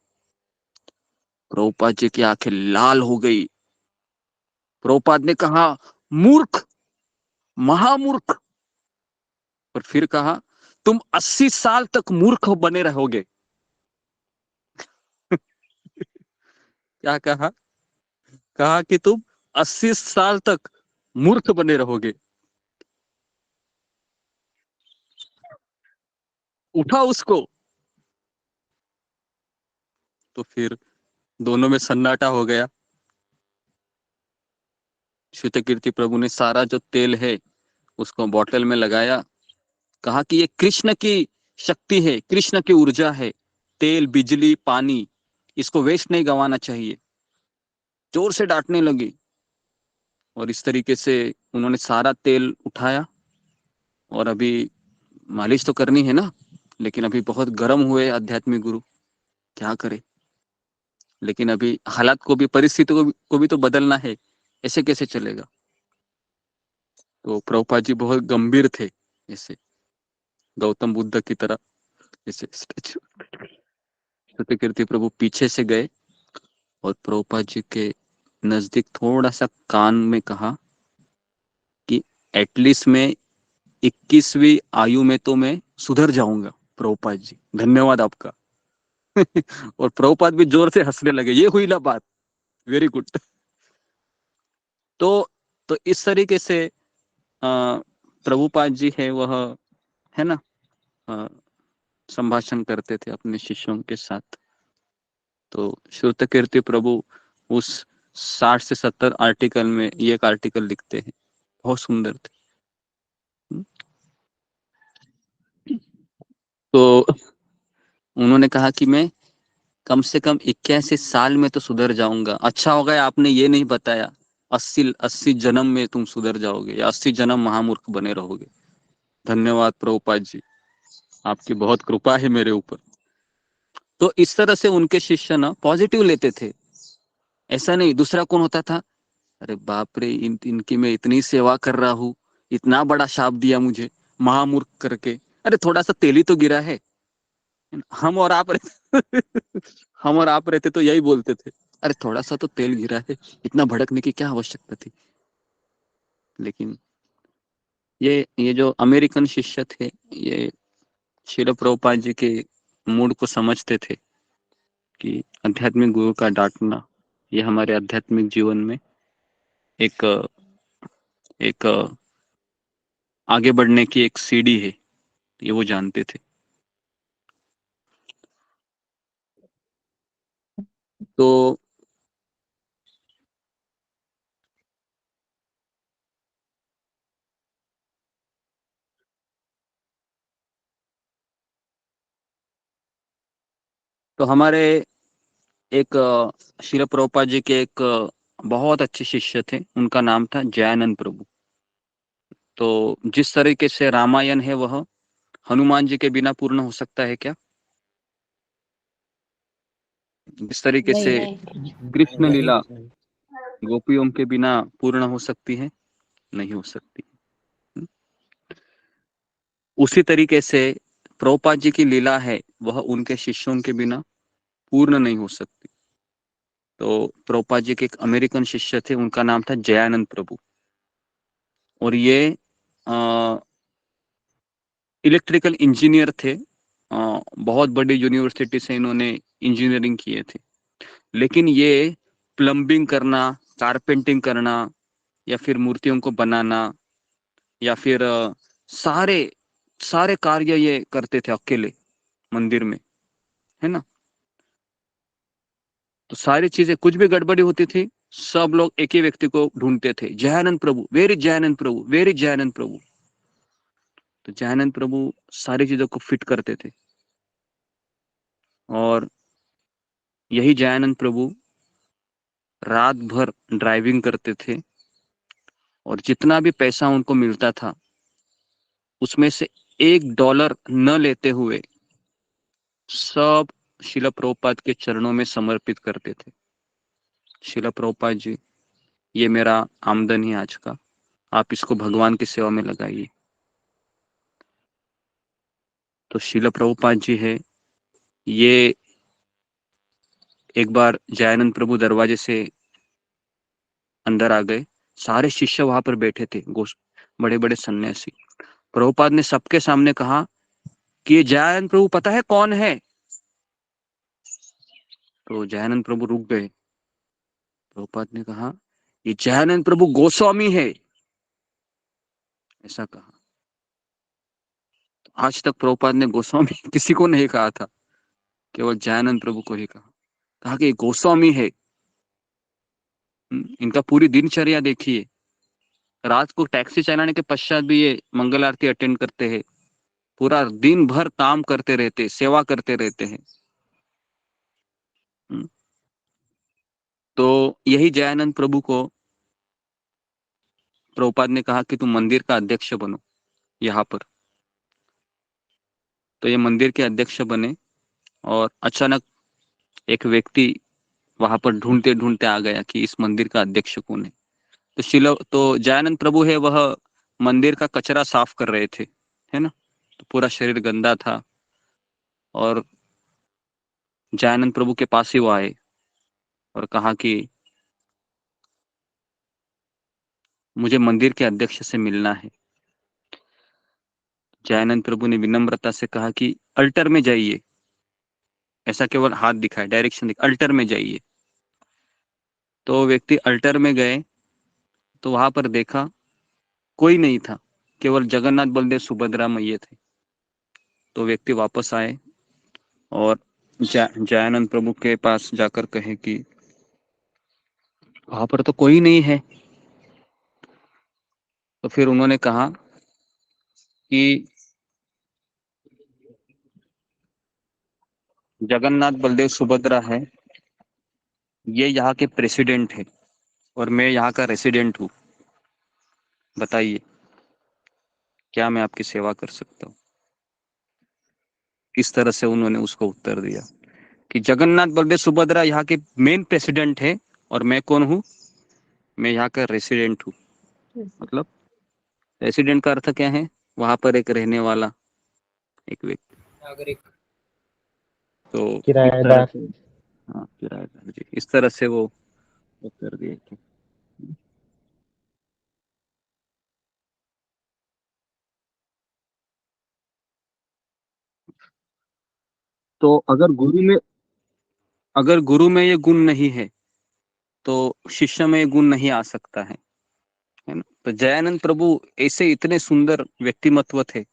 प्रभुपाद जी की आंखें लाल हो गई। प्रभुपाद ने कहा, मूर्ख, महामूर्ख। और फिर कहा, तुम 80 साल तक मूर्ख बने रहोगे। क्या कहा, कहा कि तुम 80 साल तक मूर्ख बने रहोगे, उठा उसको। तो फिर दोनों में सन्नाटा हो गया। श्वेतकीर्ति प्रभु ने सारा जो तेल है उसको बोतल में लगाया, कहा कि ये कृष्ण की शक्ति है, कृष्ण की ऊर्जा है, तेल, बिजली, पानी, इसको वेस्ट नहीं गंवाना चाहिए। जोर से डांटने लगी। और इस तरीके से उन्होंने सारा तेल उठाया। और अभी मालिश तो करनी है ना, लेकिन अभी बहुत गर्म हुए आध्यात्मिक गुरु, क्या करे। लेकिन अभी हालात को भी, परिस्थिति को भी तो बदलना है, ऐसे कैसे चलेगा। तो प्रभुपाद जी बहुत गंभीर थे, ऐसे गौतम बुद्ध की तरह, ऐसे स्टैचू। सत्यकीर्ति प्रभु पीछे से गए और प्रभुपाद जी के नजदीक थोड़ा सा कान में कहा कि एटलीस्ट मैं 21वीं आयु में तो मैं सुधर जाऊंगा प्रभुपाद जी, धन्यवाद आपका। और प्रभुपाद भी जोर से हंसने लगे, ये हुई ना बात, वेरी गुड। तो इस तरीके से प्रभुपाद जी है वह, है ना, संभाषण करते थे अपने शिष्यों के साथ। तो श्रुतकीर्ति प्रभु उस 60 से 70 आर्टिकल में ये एक आर्टिकल लिखते हैं, बहुत सुंदर थे। तो उन्होंने कहा कि मैं कम से कम 81 साल में तो सुधर जाऊंगा। अच्छा हो गया आपने ये नहीं बताया 80 जन्म में तुम सुधर जाओगे या 80 जन्म महामूर्ख बने रहोगे। धन्यवाद प्रभुपाद जी, आपकी बहुत कृपा है मेरे ऊपर। तो इस तरह से उनके शिष्य ना पॉजिटिव लेते थे। ऐसा नहीं, दूसरा कौन होता था, अरे बाप रे, इनकी मैं इतनी सेवा कर रहा हूँ, इतना बड़ा शाप दिया मुझे महामूर्ख करके। अरे थोड़ा सा तेल ही तो गिरा है। हम और आप रहते हम और आप रहते तो यही बोलते थे, अरे थोड़ा सा तो तेल गिरा है, इतना भड़कने की क्या आवश्यकता थी। लेकिन ये जो अमेरिकन शिष्य थे, ये श्रील प्रभुपाद जी के मूड को समझते थे कि आध्यात्मिक गुरु का डांटना ये हमारे आध्यात्मिक जीवन में एक एक आगे बढ़ने की एक सीढ़ी है, ये वो जानते थे। तो हमारे एक श्रील प्रभुपाद जी के एक बहुत अच्छे शिष्य थे, उनका नाम था जयानंद प्रभु। तो जिस तरीके से रामायण है वह हनुमान जी के बिना पूर्ण हो सकता है क्या? जिस तरीके से कृष्ण लीला गोपियों के बिना पूर्ण हो सकती है, नहीं हो सकती। उसी तरीके से प्रभुपाद जी की लीला है वह उनके शिष्यों के बिना पूर्ण नहीं हो सकती। तो प्रभुपाद जी के एक अमेरिकन शिष्य थे, उनका नाम था जयानंद प्रभु। और ये इलेक्ट्रिकल इंजीनियर थे। बहुत बड़ी यूनिवर्सिटी से इन्होंने इंजीनियरिंग किए थे। लेकिन ये प्लम्बिंग करना, कारपेंटिंग करना, या फिर मूर्तियों को बनाना, या फिर सारे सारे कार्य ये करते थे अकेले मंदिर में, है ना। तो सारी चीजें, कुछ भी गड़बड़ी होती थी, सब लोग एक ही व्यक्ति को ढूंढते थे, जयानंद प्रभु, वेरी जयानंद प्रभु, वेरी जयानंद प्रभु। तो जयानंद प्रभु सारी चीजों को फिट करते थे। और यही जयानंद प्रभु रात भर ड्राइविंग करते थे, और जितना भी पैसा उनको मिलता था उसमें से $1 न लेते हुए सब शिला प्रभुपाद के चरणों में समर्पित करते थे। शिला प्रभुपाद जी, ये मेरा आमदन है आज का, आप इसको भगवान की सेवा में लगाइए। तो शिला प्रभुपाद जी है, ये एक बार जयानंद प्रभु दरवाजे से अंदर आ गए, सारे शिष्य वहां पर बैठे थे, बड़े बड़े सन्यासी। प्रभुपाद ने सबके सामने कहा कि ये जयानंद प्रभु पता है कौन है? तो जयानंद प्रभु रुक गए। प्रभुपाद ने कहा ये जयानंद प्रभु गोस्वामी है, ऐसा कहा। आज तक प्रभुपाद ने गोस्वामी किसी को नहीं कहा था, केवल जयानंद प्रभु को ही कहा कि गोस्वामी है। इनका पूरी दिनचर्या देखिए, रात को टैक्सी चलाने के पश्चात भी ये मंगल आरती अटेंड करते हैं, पूरा दिन भर काम करते रहते, सेवा करते रहते हैं। तो यही जयानंद प्रभु को प्रभुपाद ने कहा कि तुम मंदिर का अध्यक्ष बनो यहाँ पर। तो ये मंदिर के अध्यक्ष बने और अचानक एक व्यक्ति वहां पर ढूंढते ढूंढते आ गया कि इस मंदिर का अध्यक्ष कौन है। तो जयानंद प्रभु है वह मंदिर का कचरा साफ कर रहे थे, है ना। तो पूरा शरीर गंदा था और जयानंद प्रभु के पास ही वो आए और कहा कि मुझे मंदिर के अध्यक्ष से मिलना है। जयानंद प्रभु ने विनम्रता से कहा कि अल्टर में जाइए, ऐसा केवल हाथ दिखाए, डायरेक्शन दिखाए, अल्टर में जाइए। तो व्यक्ति अल्टर में गए तो वहां पर देखा कोई नहीं था, केवल जगन्नाथ बलदेव सुभद्रा मैया थे। तो व्यक्ति वापस आए और जयानंद प्रभु के पास जाकर कहे कि वहां पर तो कोई नहीं है। तो फिर उन्होंने कहा कि जगन्नाथ बलदेव सुभद्रा है, ये यहाँ के प्रेसिडेंट है और मैं यहाँ का रेसिडेंट हूँ, बताइए क्या मैं आपकी सेवा कर सकता हूँ। इस तरह से उन्होंने उसको उत्तर दिया कि जगन्नाथ बलदेव सुभद्रा यहाँ के मेन प्रेसिडेंट है और मैं कौन हूँ, मैं यहाँ का रेसिडेंट हूँ। मतलब रेसिडेंट का अर्थ क्या है, वहां पर एक रहने वाला एक व्यक्ति, नागरिक। तो किराएदार। हाँ, किराएदार जी, इस तरह से वो उत्तर दिए थे। तो अगर गुरु में ये गुण नहीं है तो शिष्य में ये गुण नहीं आ सकता है ना। तो जयानंद प्रभु ऐसे इतने सुंदर व्यक्तिमत्व थे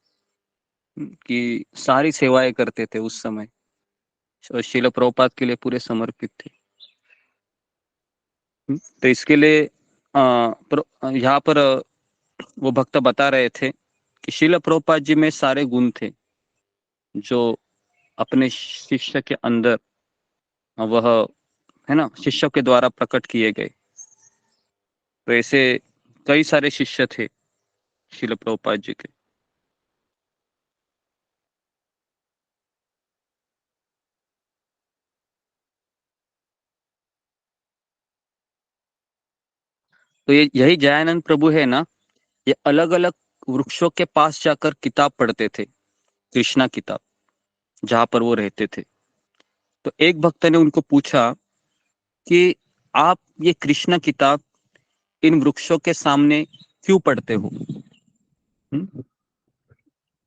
कि सारी सेवाएं करते थे उस समय और शिल प्रभुपाद के लिए पूरे समर्पित थे। तो इसके लिए यहाँ पर वो भक्त बता रहे थे कि शिल प्रभुपाद जी में सारे गुण थे जो अपने शिष्य के अंदर वह, है ना, शिष्य के द्वारा प्रकट किए गए। तो ऐसे कई सारे शिष्य थे शिल प्रभुपाद जी के। तो ये यही जयानंद प्रभु है ना, ये अलग अलग वृक्षों के पास जाकर किताब पढ़ते थे, कृष्णा किताब, जहां पर वो रहते थे। तो एक भक्त ने उनको पूछा कि आप ये कृष्णा किताब इन वृक्षों के सामने क्यों पढ़ते हो।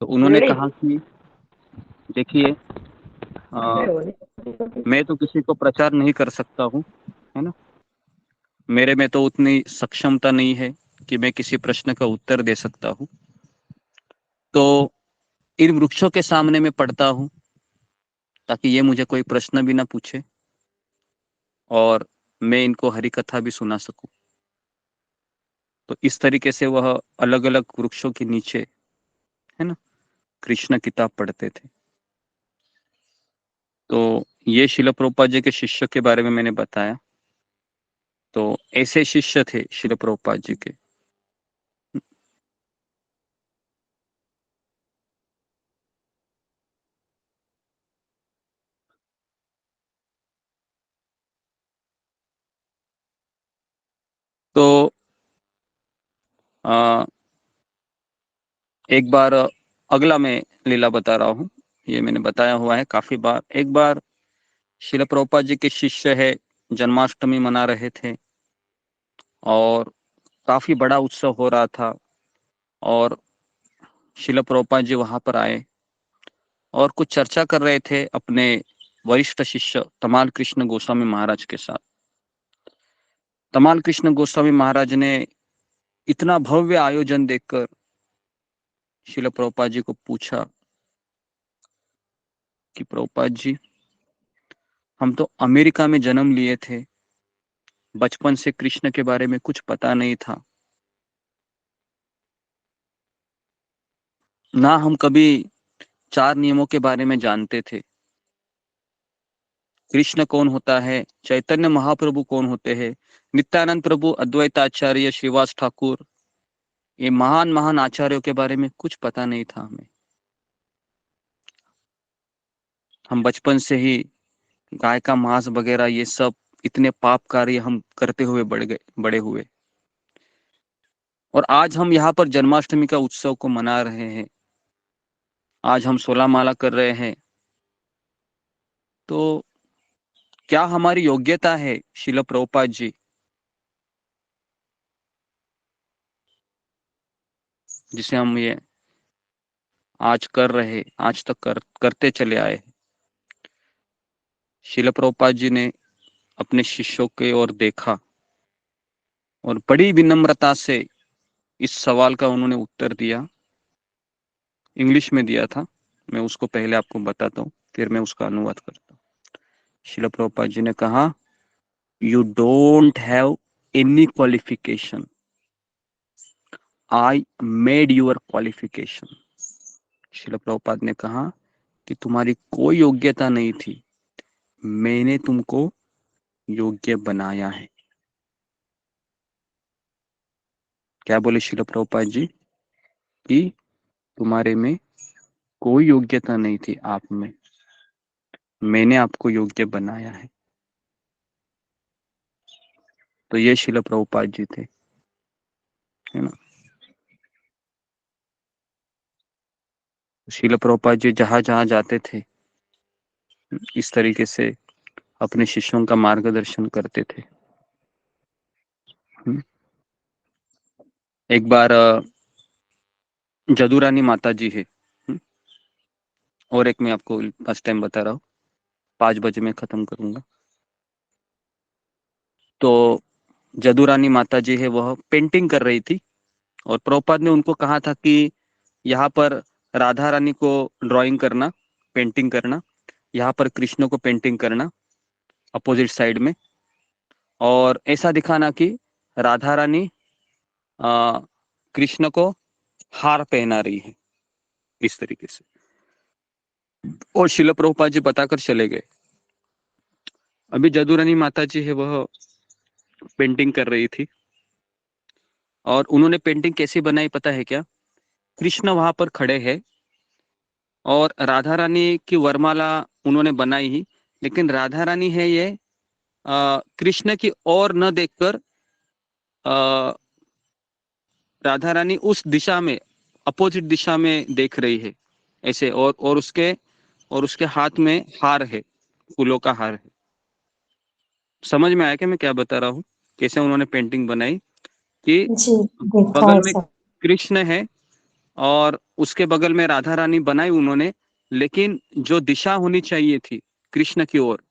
तो उन्होंने कहा कि देखिए, मैं तो किसी को प्रचार नहीं कर सकता हूँ, है ना, मेरे में तो उतनी सक्षमता नहीं है कि मैं किसी प्रश्न का उत्तर दे सकता हूँ। तो इन वृक्षों के सामने मैं पढ़ता हूँ ताकि ये मुझे कोई प्रश्न भी ना पूछे और मैं इनको हरि कथा भी सुना सकूं। तो इस तरीके से वह अलग अलग वृक्षों के नीचे, है ना, कृष्ण किताब पढ़ते थे। तो ये शिल प्रभुपाद जी के शिष्य के बारे में मैंने बताया। तो ऐसे शिष्य थे शिल प्रभुपाद जी के। तो एक बार अगला मैं लीला बता रहा हूँ, ये मैंने बताया हुआ है काफी बार। एक बार शिल प्रभुपाद जी के शिष्य है जन्माष्टमी मना रहे थे और काफी बड़ा उत्सव हो रहा था और शिल प्रभुपाद जी वहां पर आए और कुछ चर्चा कर रहे थे अपने वरिष्ठ शिष्य तमाल कृष्ण गोस्वामी महाराज के साथ। तमाल कृष्ण गोस्वामी महाराज ने इतना भव्य आयोजन देखकर श्रील प्रभुपाद जी को पूछा कि प्रभुपाद जी, हम तो अमेरिका में जन्म लिए थे, बचपन से कृष्ण के बारे में कुछ पता नहीं था, ना हम कभी 4 नियमों के बारे में जानते थे। कृष्ण कौन होता है, चैतन्य महाप्रभु कौन होते हैं, नित्यानंद प्रभु, अद्वैत आचार्य, श्रीवास ठाकुर, ये महान महान आचार्यों के बारे में कुछ पता नहीं था हमें। हम बचपन से ही गाय का मांस वगैरह ये सब इतने पाप कार्य हम करते हुए बड़े हुए, और आज हम यहाँ पर जन्माष्टमी का उत्सव को मना रहे हैं, आज हम 16 माला कर रहे हैं, तो क्या हमारी योग्यता है श्रील प्रभुपाद जी जिसे हम ये आज कर रहे, आज तक करते चले आए। श्रील प्रभुपाद जी ने अपने शिष्यों की ओर देखा और बड़ी विनम्रता से इस सवाल का उन्होंने उत्तर दिया। इंग्लिश में दिया था, मैं उसको पहले आपको बताता हूँ, फिर मैं उसका अनुवाद करता हूँ। श्रील प्रभुपाद जी ने कहा, you don't have any qualification, I made your qualification. Srila Prabhupada ने कहा कि तुम्हारी कोई योग्यता नहीं थी, मैंने तुमको योग्य बनाया है। क्या बोले श्रील प्रभुपाद जी कि तुम्हारे में कोई योग्यता नहीं थी, आप में, मैंने आपको योग्य बनाया है। तो ये श्रील प्रभुपाद जी थे, है ना। श्रील प्रभुपाद जी जहां जहां जाते थे इस तरीके से अपने शिष्यों का मार्गदर्शन करते थे। एक बार जदुरानी माता जी है, और एक मैं आपको फर्स्ट टाइम बता रहा हूँ, 5 बजे में खत्म करूंगा। तो जदुरानी माता जी है, वह पेंटिंग कर रही थी, और प्रभुपाद ने उनको कहा था कि यहाँ पर राधा रानी को ड्राइंग करना, पेंटिंग करना, यहाँ पर कृष्ण को पेंटिंग करना अपोजिट साइड में, और ऐसा दिखाना कि राधा रानी कृष्ण को हार पहना रही है, इस तरीके से। और शिल प्रभुपाद जी बताकर चले गए। अभी जदुरानी माता जी है, वह पेंटिंग कर रही थी, और उन्होंने पेंटिंग कैसी बनाई पता है क्या? कृष्ण वहां पर खड़े हैं और राधा रानी की वरमाला उन्होंने बनाई ही, लेकिन राधा रानी है ये कृष्ण की ओर न देखकर राधा रानी उस दिशा में, अपोजिट दिशा में देख रही है ऐसे, और उसके हाथ में हार है, फूलों का हार है। समझ में आया क्या मैं क्या बता रहा हूँ, कैसे उन्होंने पेंटिंग बनाई कि जी, देखा बगल है में सब। कृष्ण है और उसके बगल में राधा रानी बनाई उन्होंने, लेकिन जो दिशा होनी चाहिए थी कृष्ण की ओर,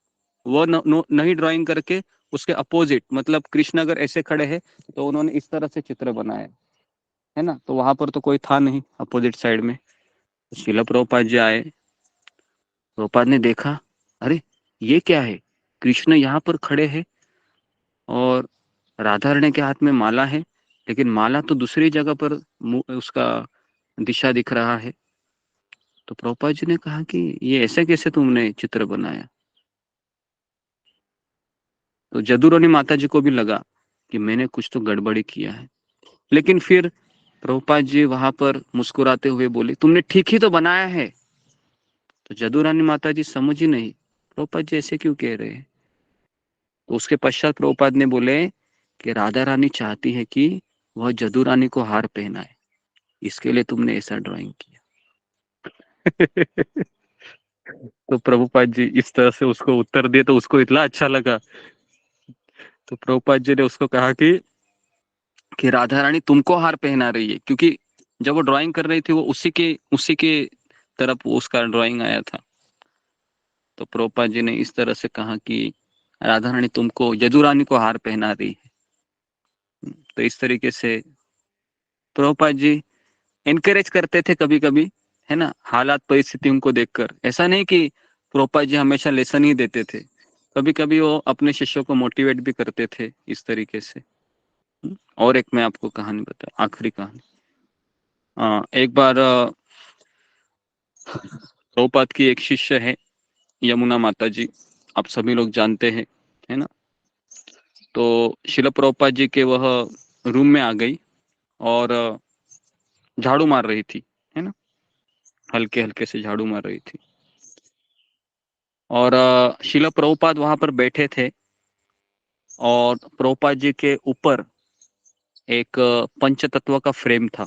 वो नहीं ड्राइंग करके उसके अपोजिट, मतलब कृष्ण अगर ऐसे खड़े हैं तो उन्होंने इस तरह से चित्र बनाया है ना, तो वहां पर तो कोई था नहीं अपोजिट साइड में। शिला प्रभुपाद जी आए, प्रभुपाद ने देखा, अरे ये क्या है, कृष्ण यहाँ पर खड़े हैं और राधा रानी के हाथ में माला है, लेकिन माला तो दूसरी जगह पर उसका दिशा दिख रहा है। तो प्रभुपाद जी ने कहा कि ये ऐसे कैसे तुमने चित्र बनाया? तो जदुरानी माता जी को भी लगा कि मैंने कुछ तो गड़बड़ी किया है, लेकिन फिर प्रभुपाद जी वहां पर मुस्कुराते हुए बोले, तुमने ठीक ही तो बनाया है। तो जदुरानी माता जी समझ ही नहीं, प्रभुपाद जी ऐसे क्यों कह रहे हैं? तो उसके पश्चात प्रभुपाद ने बोले कि राधा रानी चाहती है कि वह जदुरानी को हार पहनाए, इसके लिए तुमने ऐसा ड्राइंग किया। तो प्रभुपाद जी इस तरह से उसको उत्तर दिए, तो उसको इतना अच्छा लगा। तो प्रभुपाद जी ने उसको कहा कि राधा रानी तुमको हार पहना रही है, क्योंकि जब वो ड्राइंग कर रही थी वो उसी के तरफ उसका ड्राइंग आया था। तो प्रभुपाद जी ने इस तरह से कहा कि राधा रानी तुमको, यदु रानी को हार पहना रही है। तो इस तरीके से प्रभुपाद जी एनकरेज करते थे कभी कभी, है ना, हालात परिस्थितियों को देखकर। ऐसा नहीं कि प्रभुपाद जी हमेशा लेसन ही देते थे, कभी कभी वो अपने शिष्यों को मोटिवेट भी करते थे इस तरीके से। और एक मैं आपको कहानी बता, आखिरी कहानी। एक बार प्रभुपाद की एक शिष्य है यमुना माता जी, आप सभी लोग जानते हैं, है ना। तो शिला प्रभुपाद जी के वह रूम में आ गई और झाड़ू मार रही थी, है ना, हल्के हल्के से झाड़ू मार रही थी। और शिला प्रभुपाद वहां पर बैठे थे और प्रभुपाद जी के ऊपर एक पंचतत्व का फ्रेम था।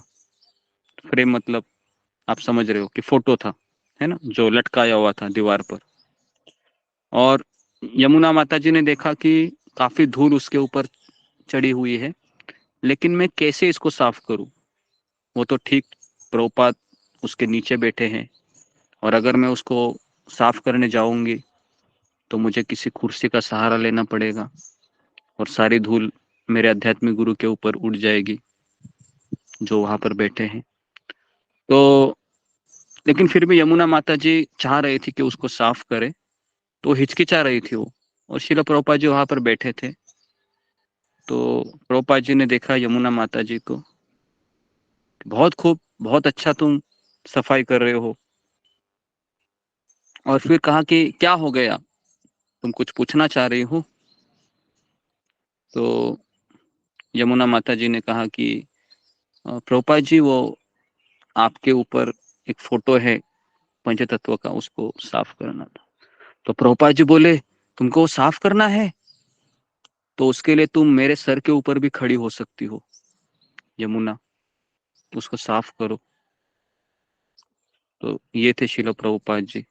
फ्रेम मतलब आप समझ रहे हो कि फोटो था, है ना, जो लटकाया हुआ था दीवार पर। और यमुना माता जी ने देखा कि काफी धूल उसके ऊपर चढ़ी हुई है, लेकिन मैं कैसे इसको साफ करूं। वो तो ठीक, प्रभुपाद उसके नीचे बैठे हैं, और अगर मैं उसको साफ करने जाऊंगी तो मुझे किसी कुर्सी का सहारा लेना पड़ेगा और सारी धूल मेरे आध्यात्मिक गुरु के ऊपर उड़ जाएगी जो वहां पर बैठे हैं। तो लेकिन फिर भी यमुना माता जी चाह रही थी कि उसको साफ करे, तो हिचकिचा रही थी वो। और शिला प्रभुपाद जी वहां पर बैठे थे। तो प्रभुपाद जी ने देखा यमुना माता जी को, बहुत खूब, बहुत अच्छा तुम सफाई कर रहे हो। और फिर कहा कि क्या हो गया, तुम कुछ पूछना चाह रही हो। तो यमुना माता जी ने कहा कि प्रभुपाद जी, वो आपके ऊपर एक फोटो है पंचतत्व का, उसको साफ करना था। तो प्रभुपाद जी बोले, तुमको वो साफ करना है तो उसके लिए तुम मेरे सर के ऊपर भी खड़ी हो सकती हो यमुना, उसको साफ करो। तो ये थे शिला प्रभुपाद जी,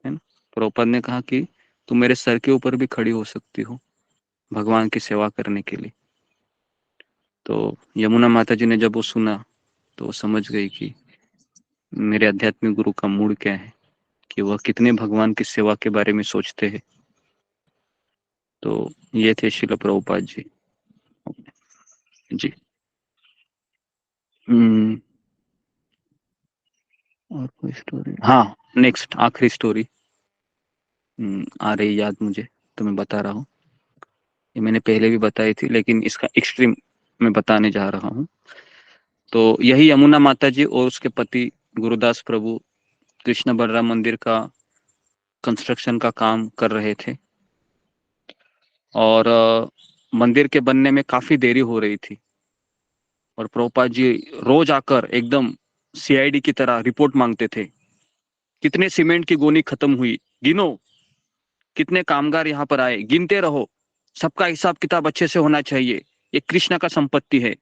है ना। प्रभुपाद ने कहा कि तुम मेरे सर के ऊपर भी खड़ी हो सकती हो भगवान की सेवा करने के लिए। तो यमुना माता जी ने जब वो सुना तो वो समझ गई कि मेरे आध्यात्मिक गुरु का मूड क्या है, कि वह कितने भगवान की सेवा के बारे में सोचते हैं। तो ये थे शिला प्रभुपाद जी। जी। और कोई स्टोरी? हाँ, नेक्स्ट आखिरी स्टोरी आ रही याद मुझे, तो मैं बता रहा हूँ। ये मैंने पहले भी बताई थी, लेकिन इसका एक्सट्रीम मैं बताने जा रहा हूँ। तो यही यमुना माता जी और उसके पति गुरुदास प्रभु कृष्ण बलराम मंदिर का कंस्ट्रक्शन का काम कर रहे थे। और मंदिर के बनने में काफी देरी हो रही थी। और प्रभुपाद जी रोज आकर एकदम सीआईडी की तरह रिपोर्ट मांगते थे। कितने सीमेंट की गोनी खत्म हुई, गिनो। कितने कामगार यहाँ पर आए, गिनते रहो। सबका हिसाब किताब अच्छे से होना चाहिए। ये कृष्ण का संपत्ति है,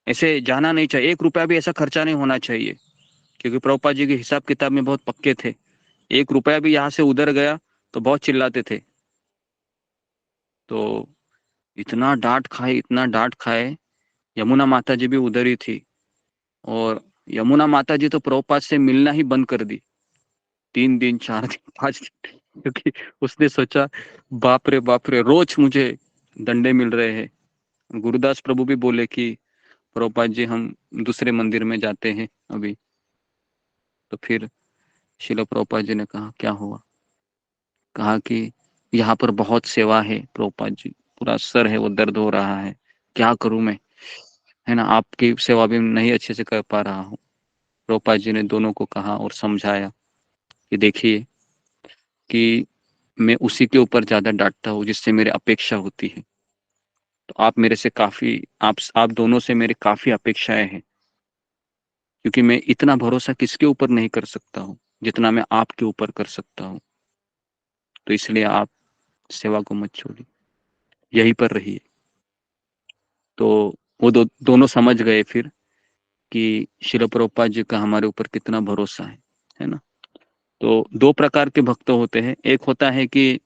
ऐसे जाना नहीं चाहिए, 1 रुपया भी ऐसा खर्चा नहीं होना चाहिए। क्योंकि प्रभुपाद जी के हिसाब किताब में बहुत पक्के थे। 1 रुपया भी यहाँ से उधर गया तो बहुत चिल्लाते थे। तो इतना डांट खाए, इतना डांट खाए। यमुना माता जी भी उधर ही थी। और यमुना माता जी तो प्रभुपाद से मिलना ही बंद कर दी, 3 दिन, 4 दिन, 5 दिन। क्योंकि उसने सोचा, बाप रे, रोज मुझे डंडे मिल रहे हैं। गुरुदास प्रभु भी बोले कि प्रभुपाद जी, हम दूसरे मंदिर में जाते हैं अभी। तो फिर शिला प्रभुपाद जी ने कहा, क्या हुआ। कहा कि यहाँ पर बहुत सेवा है प्रभुपाद जी, पूरा सर है वो दर्द हो रहा है, क्या करूं मैं, है ना, आपकी सेवा भी नहीं अच्छे से कर पा रहा हूँ। प्रभुपाद जी ने दोनों को कहा और समझाया कि देखिए कि मैं उसी के ऊपर ज्यादा डांटता हूँ जिससे मेरी अपेक्षा होती है। तो आप मेरे से काफी, आप दोनों से मेरी काफी अपेक्षाएं हैं, क्योंकि मैं इतना भरोसा किसके ऊपर नहीं कर सकता हूँ जितना मैं आपके ऊपर कर सकता हूँ। तो इसलिए आप सेवा को मत छोड़िए, यहीं पर रहिए। तो वो दोनों समझ गए फिर कि शिल प्रभुपाद जी का हमारे ऊपर कितना भरोसा है ना। तो 2 प्रकार के भक्त होते हैं। एक होता है कि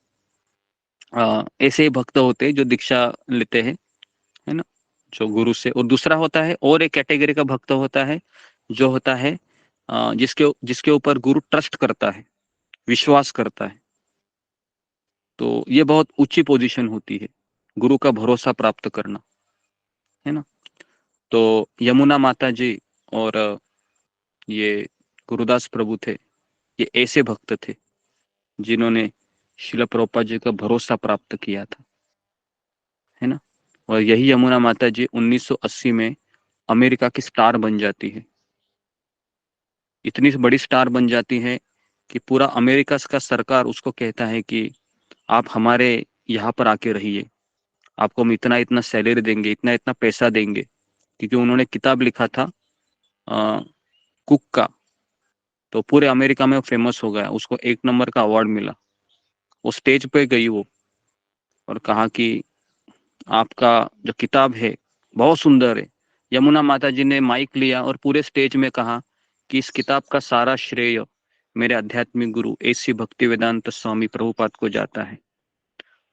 ऐसे भक्त होते हैं जो दीक्षा लेते हैं, है ना, जो गुरु से। और दूसरा होता है, और एक कैटेगरी का भक्त होता है जो होता है जिसके जिसके ऊपर गुरु ट्रस्ट करता है, विश्वास करता है। तो ये बहुत ऊंची पोजीशन होती है, गुरु का भरोसा प्राप्त करना। है ना। तो यमुना माता जी और ये गुरुदास प्रभु थे, ये ऐसे भक्त थे जिन्होंने शिला प्रभुपाद जी का भरोसा प्राप्त किया था, है ना। और यही यमुना माता जी 1980 में अमेरिका की स्टार बन जाती है। इतनी बड़ी स्टार बन जाती है कि पूरा अमेरिका का सरकार उसको कहता है कि आप हमारे यहाँ पर आके रहिए, आपको हम इतना इतना सैलरी देंगे, इतना इतना पैसा देंगे, क्योंकि उन्होंने किताब लिखा था कुक का। तो पूरे अमेरिका में फेमस हो गया, उसको 1 नंबर का अवार्ड मिला। वो स्टेज पे गई वो और कहा कि आपका जो किताब है बहुत सुंदर है। यमुना माता जी ने माइक लिया और पूरे स्टेज में कहा कि इस किताब का सारा श्रेय मेरे आध्यात्मिक गुरु एसी भक्ति वेदांत स्वामी प्रभुपाद को जाता है।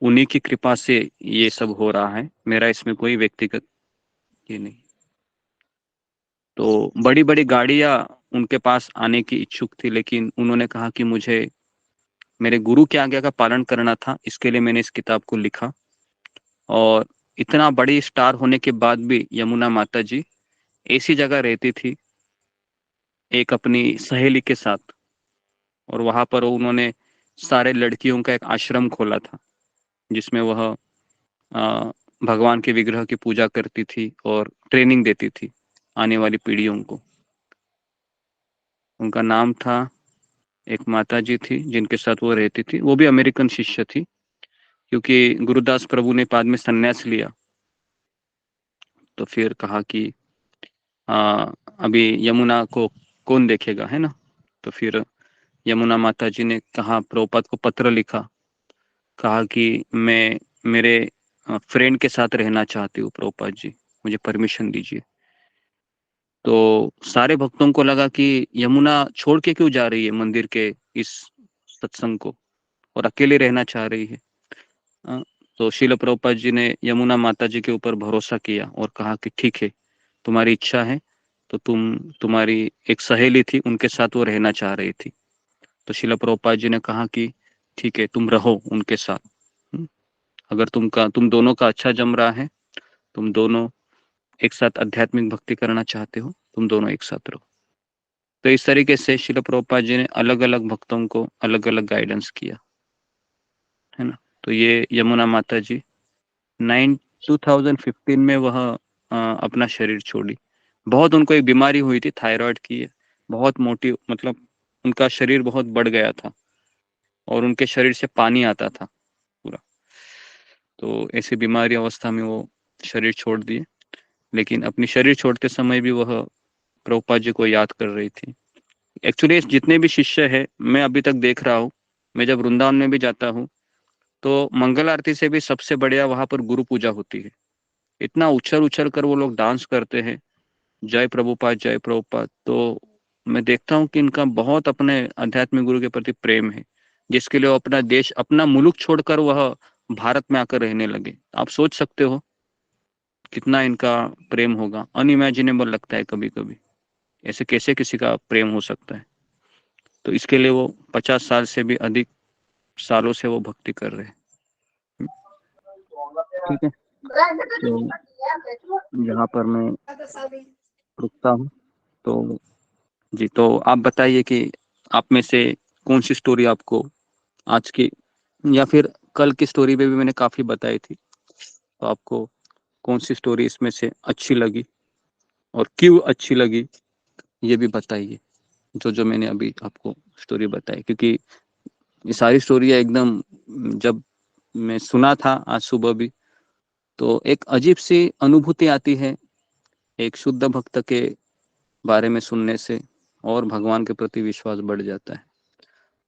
उन्हीं की कृपा से ये सब हो रहा है, मेरा इसमें कोई व्यक्तिगत ये नहीं। तो बड़ी बड़ी गाड़ियां उनके पास आने की इच्छुक थी, लेकिन उन्होंने कहा कि मुझे मेरे गुरु की आज्ञा का पालन करना था, इसके लिए मैंने इस किताब को लिखा। और इतना बड़ी स्टार होने के बाद भी यमुना माता जी ऐसी जगह रहती थी एक अपनी सहेली के साथ, और वहां पर उन्होंने सारे लड़कियों का एक आश्रम खोला था जिसमें वह भगवान के विग्रह की पूजा करती थी और ट्रेनिंग देती थी आने वाली पीढ़ियों को। उनका नाम था, एक माता जी थी जिनके साथ वो रहती थी, वो भी अमेरिकन शिष्य थी, क्योंकि गुरुदास प्रभु ने बाद में संन्यास लिया। तो फिर कहा कि अभी यमुना को कौन देखेगा, है ना। तो फिर यमुना माता जी ने कहा, प्रभुपाद को पत्र लिखा, कहा कि मैं मेरे फ्रेंड के साथ रहना चाहती हूँ प्रभुपाद जी, मुझे परमिशन दीजिए। तो सारे भक्तों को लगा कि यमुना छोड़ के क्यों जा रही है मंदिर के इस सत्संग को और अकेले रहना चाह रही है। तो शिल प्रभुपाद जी ने यमुना माता जी के ऊपर भरोसा किया और कहा कि ठीक है, तुम्हारी इच्छा है तो तुम्हारी एक सहेली थी उनके साथ वो रहना चाह रही थी। तो शिला प्रभुपाद जी ने कहा कि ठीक है, तुम रहो उनके साथ। अगर तुम दोनों का अच्छा जम रहा है, तुम दोनों एक साथ आध्यात्मिक भक्ति करना चाहते हो, तुम दोनों एक साथ रहो। तो इस तरीके से शिला प्रभुपाद जी ने अलग अलग भक्तों को अलग अलग गाइडेंस किया, है ना। तो ये यमुना माता जी 2015 में वह अपना शरीर छोड़ी। बहुत उनको एक बीमारी हुई थी थायराइड की, बहुत मोटी, मतलब उनका शरीर बहुत बढ़ गया था और उनके शरीर से पानी आता था पूरा। तो ऐसी बीमारी अवस्था में वो शरीर छोड़ दिए, लेकिन अपनी शरीर छोड़ते समय भी वह प्रभुपाद जी को याद कर रही थी। एक्चुअली जितने भी शिष्य है, मैं अभी तक देख रहा हूँ, मैं जब वृंदावन में भी जाता हूँ तो मंगल आरती से भी सबसे बढ़िया वहां पर गुरु पूजा होती है। इतना उछल उछल कर वो लोग डांस करते हैं, जय प्रभुपाद जय प्रभुपाद। तो मैं देखता हूँ कि इनका बहुत अपने आध्यात्मिक गुरु के प्रति प्रेम है, जिसके लिए वो अपना देश, अपना मुल्क छोड़कर वह भारत में आकर रहने लगे। आप सोच सकते हो कितना इनका प्रेम होगा, अनइमेजिनेबल लगता है कभी कभी, ऐसे कैसे किसी का प्रेम हो सकता है। तो इसके लिए वो 50 साल से भी अधिक सालों से वो भक्ति कर रहे हैं। ठीक है, तो यहाँ पर मैं रुकता हूँ। तो जी, तो आप बताइए कि आप में से कौन सी स्टोरी आपको आज की या फिर कल की स्टोरी पे भी मैंने काफी बताई थी, तो आपको कौन सी स्टोरी इसमें से अच्छी लगी और क्यों अच्छी लगी, ये भी बताइए। जो जो मैंने अभी आपको स्टोरी बताई, क्योंकि ये सारी स्टोरी एकदम, जब मैं सुना था आज सुबह भी, तो एक अजीब सी अनुभूति आती है एक शुद्ध भक्त के बारे में सुनने से, और भगवान के प्रति विश्वास बढ़ जाता है।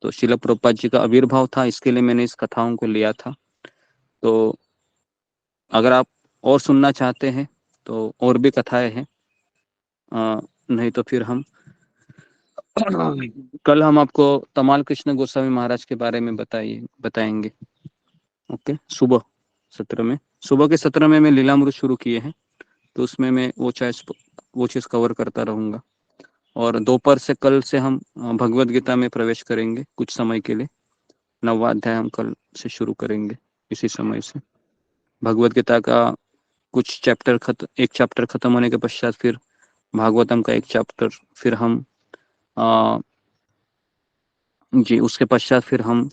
तो शिला प्रभुपाद जी का आविर्भाव था, इसके लिए मैंने इस कथाओं को लिया था। तो अगर आप और सुनना चाहते हैं तो और भी कथाएं हैं, नहीं तो फिर हम कल हम आपको तमाल कृष्ण गोस्वामी महाराज के बारे में बताएंगे। ओके, सुबह के सत्र में मैं लीलामृत शुरू किए हैं, तो उसमें मैं वो चीज कवर करता रहूंगा। और दोपहर से कल से हम भगवत गीता में प्रवेश करेंगे कुछ समय के लिए। 9वां अध्याय हम कल से शुरू करेंगे इसी समय से। भगवत गीता का एक चैप्टर खत्म होने के पश्चात फिर भागवतम का एक चैप्टर, फिर हम जी उसके पश्चात फिर हम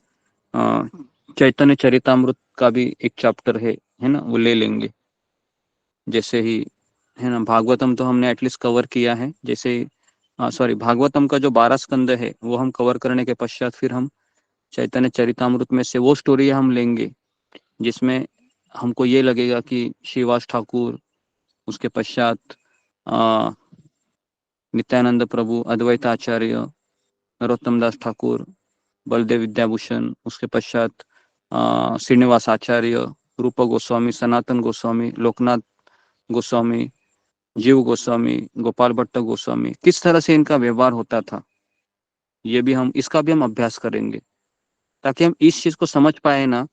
चैतन्य चरितामृत का भी एक चैप्टर है ना, वो ले लेंगे। जैसे ही है ना, भागवतम तो हमने एटलीस्ट कवर किया है, जैसे सॉरी भागवतम का जो 12 स्कंद है वो हम कवर करने के पश्चात फिर हम चैतन्य चरितामृत में से वो स्टोरी हम लेंगे जिसमें हमको ये लगेगा कि श्रीवास ठाकुर, उसके पश्चात नित्यानंद प्रभु, अद्वैत आचार्य, नरोत्तम दास ठाकुर, बलदेव विद्याभूषण, उसके पश्चात श्रीनिवास आचार्य, रूप गोस्वामी, सनातन गोस्वामी, लोकनाथ गोस्वामी, जीव गोस्वामी, गोपाल भट्ट गोस्वामी, किस तरह से इनका व्यवहार होता था, इसका भी हम अभ्यास करेंगे, ताकि हम इस चीज को समझ पाए ना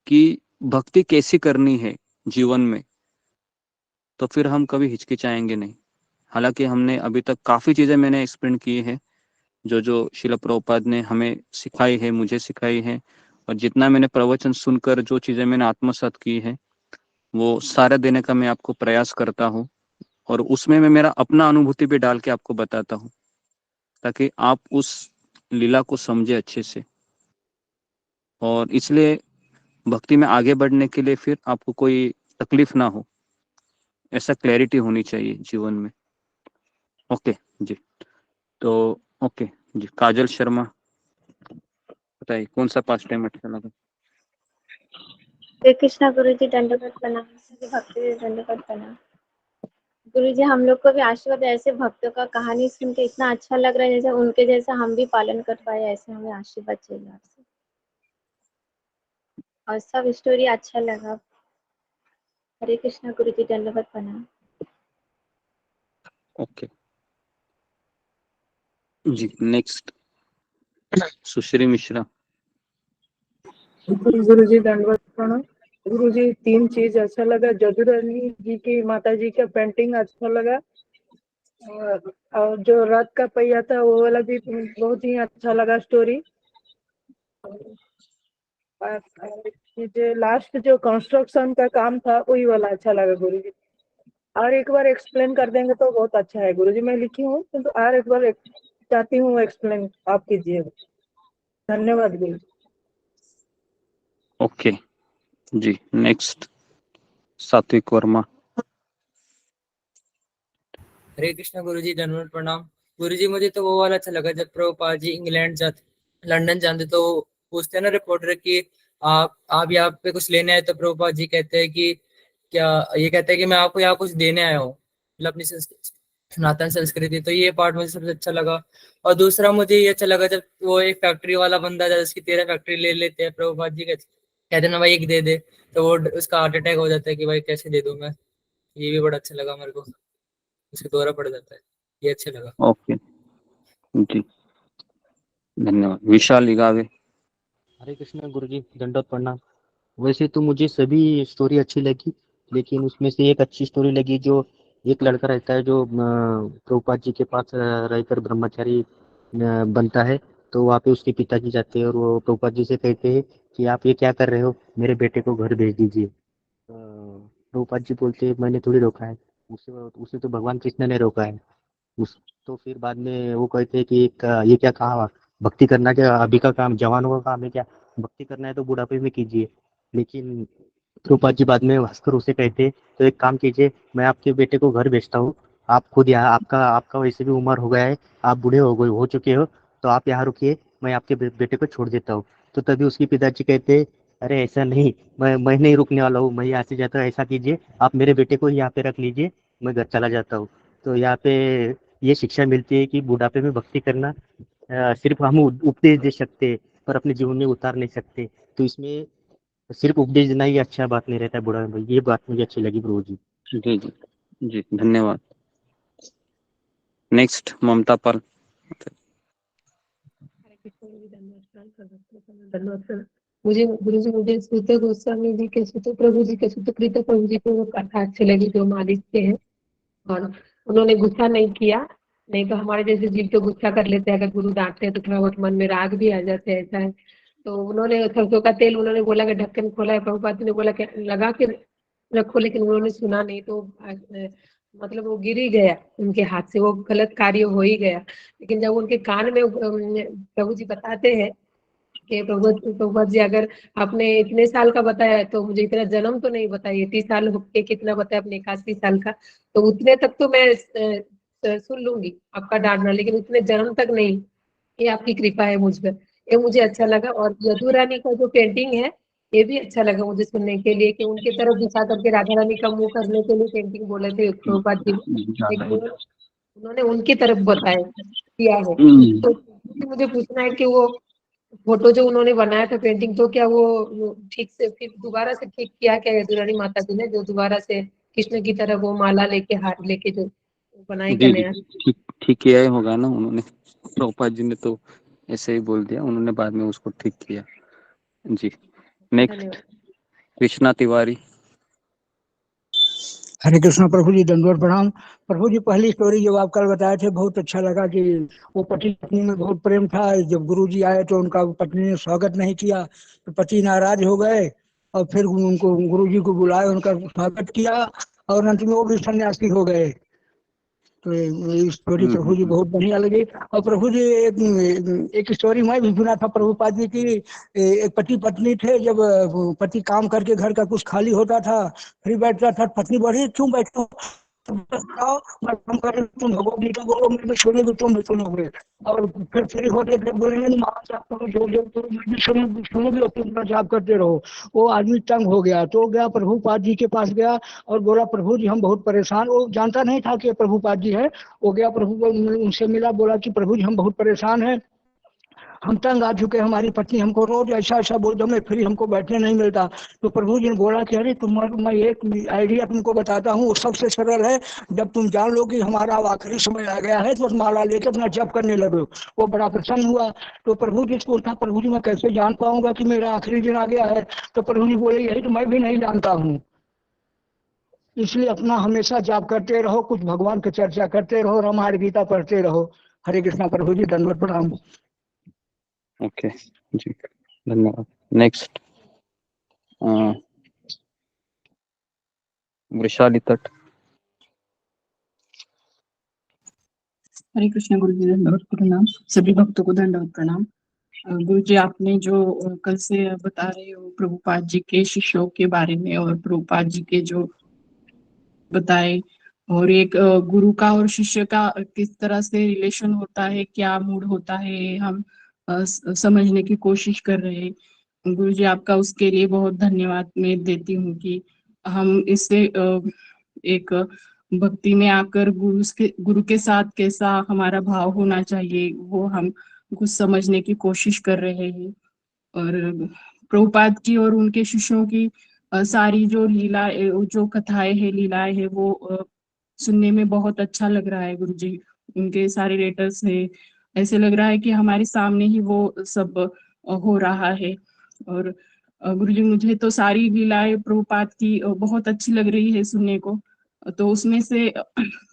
कि भक्ति कैसी करनी है जीवन में, तो फिर हम कभी हिचकिचाएंगे नहीं। हालांकि हमने अभी तक काफी चीजें मैंने एक्सप्लेन की है, जो शिला प्रभुपाद ने हमें सिखाई है, मुझे सिखाई है, और जितना मैंने प्रवचन सुनकर जो चीजें मैंने आत्मसात की है वो सारा देने का मैं आपको प्रयास करता हूँ, और उसमें मैं मेरा अपना अनुभूति भी डाल के आपको बताता हूँ, ताकि आप उस लीला को समझे अच्छे से। और इसलिए भक्ति में आगे बढ़ने के लिए फिर आपको कोई तकलीफ ना हो, ऐसा क्लैरिटी होनी चाहिए जीवन में। ओके जी, तो ओके जी, काजल शर्मा बताइए कौन सा पास टाइम अच्छा लगा। श्री कृष्णा गुरु जी, दंडवत प्रणाम। सभी भक्ति दंडवत प्रणाम। गुरु जी, हम लोग को भी आशीर्वाद, ऐसे भक्तों का कहानी सुन के इतना अच्छा लग रहा है, जैसे उनके जैसा हम भी पालन कर पाए, ऐसे हमें आशीर्वाद चाहिए आपसे। और सब स्टोरी अच्छा लगा। हरे कृष्णा गुरु जी, दंडवत प्रणाम। ओके जी, नेक्स्ट सुश्री मिश्रा। गुरु जी दंडवत प्रणाम। गुरु जी, 3 चीज अच्छा लगा। जदुरानी जी की माता जी का पेंटिंग अच्छा लगा, और जो रथ का पहिया था वो वाला भी बहुत ही अच्छा लगा स्टोरी। जो लास्ट जो कंस्ट्रक्शन का काम था वही वाला अच्छा लगा गुरु जी। और एक बार एक्सप्लेन कर देंगे तो बहुत अच्छा है गुरु जी। मैं लिखी हूँ तो और एक बार चाहती हूँ एक्सप्लेन आप कीजिए। धन्यवाद गुरु जी। ओके जी, नेक्स्ट सात्विक वर्मा। हरे कृष्णा गुरु जी, धन्यवाद प्रणाम। गुरु जी, मुझे तो वो वाला अच्छा लगा जब प्रभुपाद जी इंग्लैंड जाते, लंदन जाते, तो पूछते हैं ना रिपोर्टर कि आप यहाँ पे कुछ लेने आए, तो प्रभुपाद जी कहते हैं कि क्या, ये कहते हैं कि मैं आपको यहाँ कुछ देने आया हूँ, मतलब अपनी सनातन संस्कृति। तो ये पार्ट मुझे सबसे अच्छा लगा। और दूसरा मुझे ये अच्छा लगा जब वो एक फैक्ट्री वाला बंदा था, जिसकी 13 फैक्ट्री ले लेते हैं, प्रभुपाद जी कहते हैं ना भाई एक दे दे, तो वो उसका हार्ट अटैक हो जाता है कि भाई कैसे दे दूं मैं। ये भी बड़ा अच्छा लगा मेरे को, उसके दौरा पड़ जाता है, ये अच्छा लगा। ओके जी, धन्यवाद। विशाल इगावे। हरे कृष्ण गुरु जी, दंडवत प्रणाम। वैसे तो मुझे सभी स्टोरी अच्छी लगी, लेकिन उसमें से एक अच्छी स्टोरी लगी जो एक लड़का रहता है जो प्रभुपाद जी के पास रहकर ब्रह्मचारी बनता है। तो वहाँ पे उसके पिताजी जाते हैं और वो प्रभुपाद जी से कहते हैं कि आप ये क्या कर रहे हो, मेरे बेटे को घर भेज दीजिए। प्रभुपाद जी बोलते हैं मैंने थोड़ी रोका है, उसे उसे तो भगवान कृष्ण ने रोका है। उस तो फिर बाद में वो कहते हैं कि ये क्या कहा, भक्ति करना क्या अभी का काम, जवानों का काम है क्या, भक्ति करना है तो बुढ़ापे में कीजिए। लेकिन ध्रुपद जी बाद में हंसकर उसे कहते तो एक काम कीजिए, मैं आपके बेटे को घर भेजता हूँ, आप खुद यहाँ, आपका आपका वैसे भी उम्र हो गया है, आप बूढ़े हो चुके हो, तो आप यहाँ रुकिए, मैं आपके बेटे को छोड़ देता हूँ। तो तभी उसके पिताजी कहते अरे ऐसा नहीं, मैं नहीं रुकने वाला हूँ, मैं यहाँ से जाता हूँ, ऐसा कीजिए आप मेरे बेटे को यहाँ पे रख लीजिए, मैं घर चला जाता हूँ। तो यहाँ पे ये शिक्षा मिलती है कि बुढ़ापे में भक्ति करना सिर्फ हम उपदेश दे सकते हैं पर अपने जीवन में उतार नहीं सकते। तो इसमें सिर्फ उपदेश देना ही अच्छा बात नहीं रहता है बुढ़ापे में। ये बात मुझे अच्छी लगी प्रभु जी। जी जी जी, धन्यवाद। नेक्स्ट ममता पाल। मुझे गुरु जी, मुझे सूत गोस्वामी जी के सूत प्रभु जी के सूत कृत प्रभु जी को कथा अच्छी लगी जो मालिक के हैं, और उन्होंने गुस्सा नहीं किया। नहीं तो हमारे जैसे जीव तो गुस्सा कर लेते हैं, अगर गुरु डांटते हैं तो थोड़ा बहुत मन में राग भी आ जाते हैं, ऐसा है। तो उन्होंने सरसों का तेल उन्होंने बोला कि ढक्कन खोला है, प्रभुपाद जी ने बोला कि लगा के रखो, लेकिन उन्होंने सुना नहीं, तो मतलब वो गिर ही गया उनके हाथ से, वो गलत कार्य हो ही गया। लेकिन जब उनके कान में प्रभु जी बताते हैं कि प्रभु जी, अगर आपने इतने साल का बताया है तो मुझे इतना जन्म तो नहीं बताइए, 30 साल होके कितना बताया अपने 81 साल का, तो उतने तक तो मैं सुन लूंगी आपका डांटना, लेकिन उतने जन्म तक नहीं। ये आपकी कृपा है मुझ पर, ये मुझे अच्छा लगा। और यदु रानी का जो पेंटिंग है, ये भी अच्छा लगा मुझे सुनने के लिए, कि उनके तरफ दिखा करके राधा रानी का मुंह करने के लिए पेंटिंग बोले थे प्रभुपाद जी ने, लेकिन उन्होंने उनकी तरफ बताया किया है। तो मुझे पूछना है कि वो फोटो जो उन्होंने बनाया था पेंटिंग, तो क्या वो ठीक से फिर दोबारा से ठीक किया क्या यदु रानी माता जी ने, जो दोबारा से कृष्ण की तरफ वो माला लेके, हार लेके जो बनाई का जी जी, नया? ठीक ठीक किया ही होगा ना उन्होंने। प्रभुपाद जी ने तो ऐसे ही बोल दिया, उन्होंने बाद में उसको ठीक किया। जी, नेक्स्ट धन्यवाद। कृष्णा तिवारी। हरे कृष्णा प्रभु जी, दंडवत प्रणाम। प्रभु जी, पहली स्टोरी जो आप कल बताए थे बहुत अच्छा लगा, कि वो पति पत्नी में बहुत प्रेम था। जब गुरु जी आए तो उनका पत्नी ने स्वागत नहीं किया, तो पति नाराज हो गए, और फिर उनको गुरु जी को बुलाए, उनका स्वागत किया, और अंत में वो भी सन्यासी हो गए। तो ये स्टोरी प्रभु जी बहुत बढ़िया लगी। और प्रभु जी, एक स्टोरी मैं भी सुना था प्रभुपाद जी की। एक पति पत्नी थे, जब पति काम करके घर का कुछ खाली होता था, फ्री बैठता था, पत्नी बोली क्यों बैठते हो, तुम बताओ, मैं काम कर रही हूं, तुम भगवत गीता बोलो, मैं भी सुनोगे, तुम भी सुनोगे। और फिर फ्री होते थे, बोलेंगे नहीं माँ जाप करो, जो करो, मैं भी सुनोगे और तुम अपना जाप करते रहो। वो आदमी तंग हो गया, तो गया प्रभुपाद जी के पास गया और बोला प्रभु जी हम बहुत परेशान। वो जानता नहीं था कि ये प्रभुपाद जी है। वो गया प्रभु को, उनसे मिला, बोला कि प्रभु जी हम बहुत परेशान हैं, हम तंग आ चुके, हमारी पत्नी हमको रोज ऐसा ऐसा बोल दो, मैं फ्री हमको बैठने नहीं मिलता। तो प्रभु जी ने बोला कि अरे मैं एक आइडिया तुमको बताता हूँ, वो सबसे सरल है। जब तुम जान लो कि हमारा अब आखिरी समय आ गया है, तो माला लेकर अपना जप करने लगो। वो बड़ा प्रसन्न हुआ। तो प्रभु जी को पूछा, प्रभु जी मैं कैसे जान पाऊंगा कि मेरा आखिरी दिन आ गया है? तो प्रभु जी बोले, यही तो मैं भी नहीं जानता हूँ, इसलिए अपना हमेशा जाप करते रहो, कुछ भगवान की चर्चा करते रहो, रामायण गीता पढ़ते रहो। हरे कृष्णा प्रभु जी, दंडवत प्रणाम। ओके जी, धन्यवाद। नेक्स्ट वैशाली तट। हरे कृष्ण गुरु जी, दंडवत प्रणाम। सभी भक्तों को दंडवत प्रणाम। गुरु जी, आपने जो कल से बता रहे हो प्रभुपाद जी के शिष्यों के बारे में, और प्रभुपाद जी के जो बताए, और एक गुरु का और शिष्य का किस तरह से रिलेशन होता है, क्या मूड होता है, हम समझने की कोशिश कर रहे हैं। गुरु जी, आपका उसके लिए बहुत धन्यवाद मैं देती हूँ कि हम इससे एक भक्ति में आकर गुरु के साथ कैसा हमारा भाव होना चाहिए, वो हम कुछ समझने की कोशिश कर रहे हैं। और प्रभुपाद की और उनके शिष्यों की सारी जो लीला, जो कथाएं है, लीलाएं है, वो सुनने में बहुत अच्छा लग रहा है गुरु जी। उनके सारे लेटर्स है, ऐसे लग रहा है कि हमारे सामने ही वो सब हो रहा है। और गुरु जी, मुझे तो सारी लीलाएं प्रभुपाद की बहुत अच्छी लग रही है सुनने को। तो उसमें से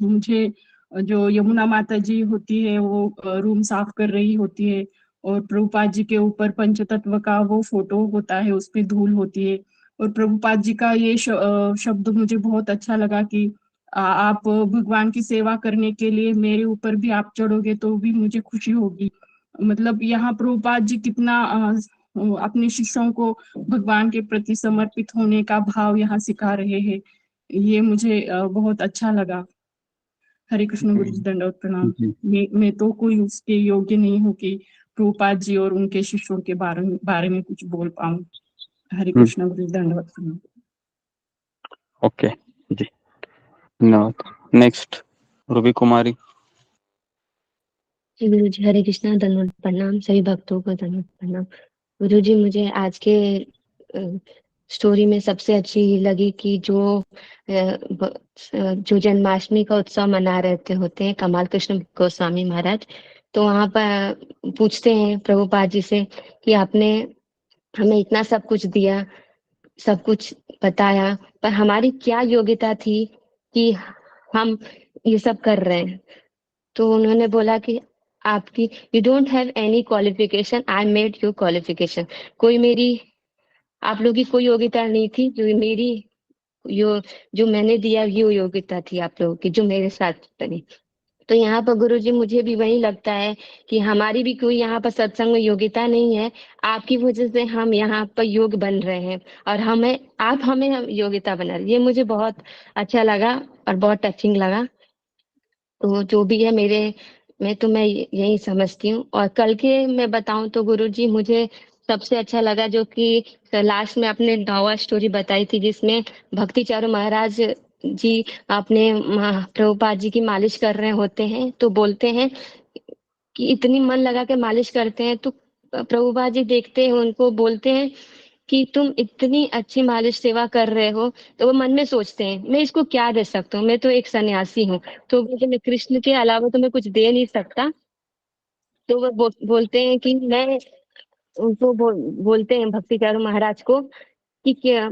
मुझे जो यमुना माता जी होती है, वो रूम साफ कर रही होती है, और प्रभुपाद जी के ऊपर पंचतत्व का वो फोटो होता है, उस पे धूल होती है। और प्रभुपाद जी का ये शब्द मुझे बहुत अच्छा लगा कि आप भगवान की सेवा करने के लिए मेरे ऊपर भी आप चढ़ोगे तो भी मुझे खुशी होगी। मतलब यहाँ प्रभुपाद जी कितना अपने शिष्यों को भगवान के प्रति समर्पित होने का भाव यहाँ सिखा रहे हैं। ये मुझे बहुत अच्छा लगा। हरे कृष्ण गुरु जी, दंडवत प्रणाम। मैं तो कोई उसके योग्य नहीं हूँ कि प्रभुपाद जी और उनके शिष्यों के बारे में कुछ बोल पाऊं। हरे कृष्ण गुरु जी, दंडवत प्रणाम। ओके जी, धन्यवाद। नेक्स्ट रूबी कुमारी। गुरु जी, हरे कृष्णा, दंडवत प्रणाम। सभी भक्तों को दंडवत प्रणाम। गुरु जी, मुझे आज के स्टोरी में सबसे अच्छी लगी कि जो जन्माष्टमी का उत्सव मना रहे होते हैं कमाल कृष्ण गोस्वामी महाराज, तो वहां पर पूछते हैं प्रभुपाद जी से कि आपने हमें इतना सब कुछ दिया, सब कुछ बताया, पर हमारी क्या योग्यता थी कि हम ये सब कर रहे हैं? तो उन्होंने बोला कि आपकी you don't have any qualification, I made your qualification. कोई मेरी, आप लोग की कोई योग्यता नहीं थी, जो मेरी जो मैंने दिया ये योग्यता थी आप लोगों की जो मेरे साथ बनी। तो यहाँ पर गुरुजी मुझे भी वही लगता है कि हमारी भी कोई यहाँ पर सत्संग में योग्यता नहीं है, आपकी वजह से हम यहाँ पर योग्य बन रहे हैं और आप हमें योग्यता बना रहे, ये मुझे बहुत अच्छा लगा और बहुत टचिंग लगा। तो जो भी है मैं यही समझती हूँ। और कल के मैं बताऊं तो गुरुजी मुझे सबसे अच्छा लगा जो कि लास्ट में आपने 9वां स्टोरी बताई थी जिसमें भक्ति चारू महाराज जी अपने प्रभुपाद जी की मालिश कर रहे होते हैं तो बोलते हैं कि इतनी मन लगा के मालिश करते हैं तो प्रभुपाद जी देखते हैं उनको बोलते हैं कि तुम इतनी अच्छी मालिश सेवा कर रहे हो। तो वो मन में सोचते हैं मैं इसको क्या दे सकता हूँ, मैं तो एक सन्यासी हूँ, तो मुझे मैं कृष्ण के अलावा तो मैं कुछ दे नहीं सकता। तो वो बोलते हैं कि मैं उनको बोलते हैं भक्ति चारू महाराज को कि क्या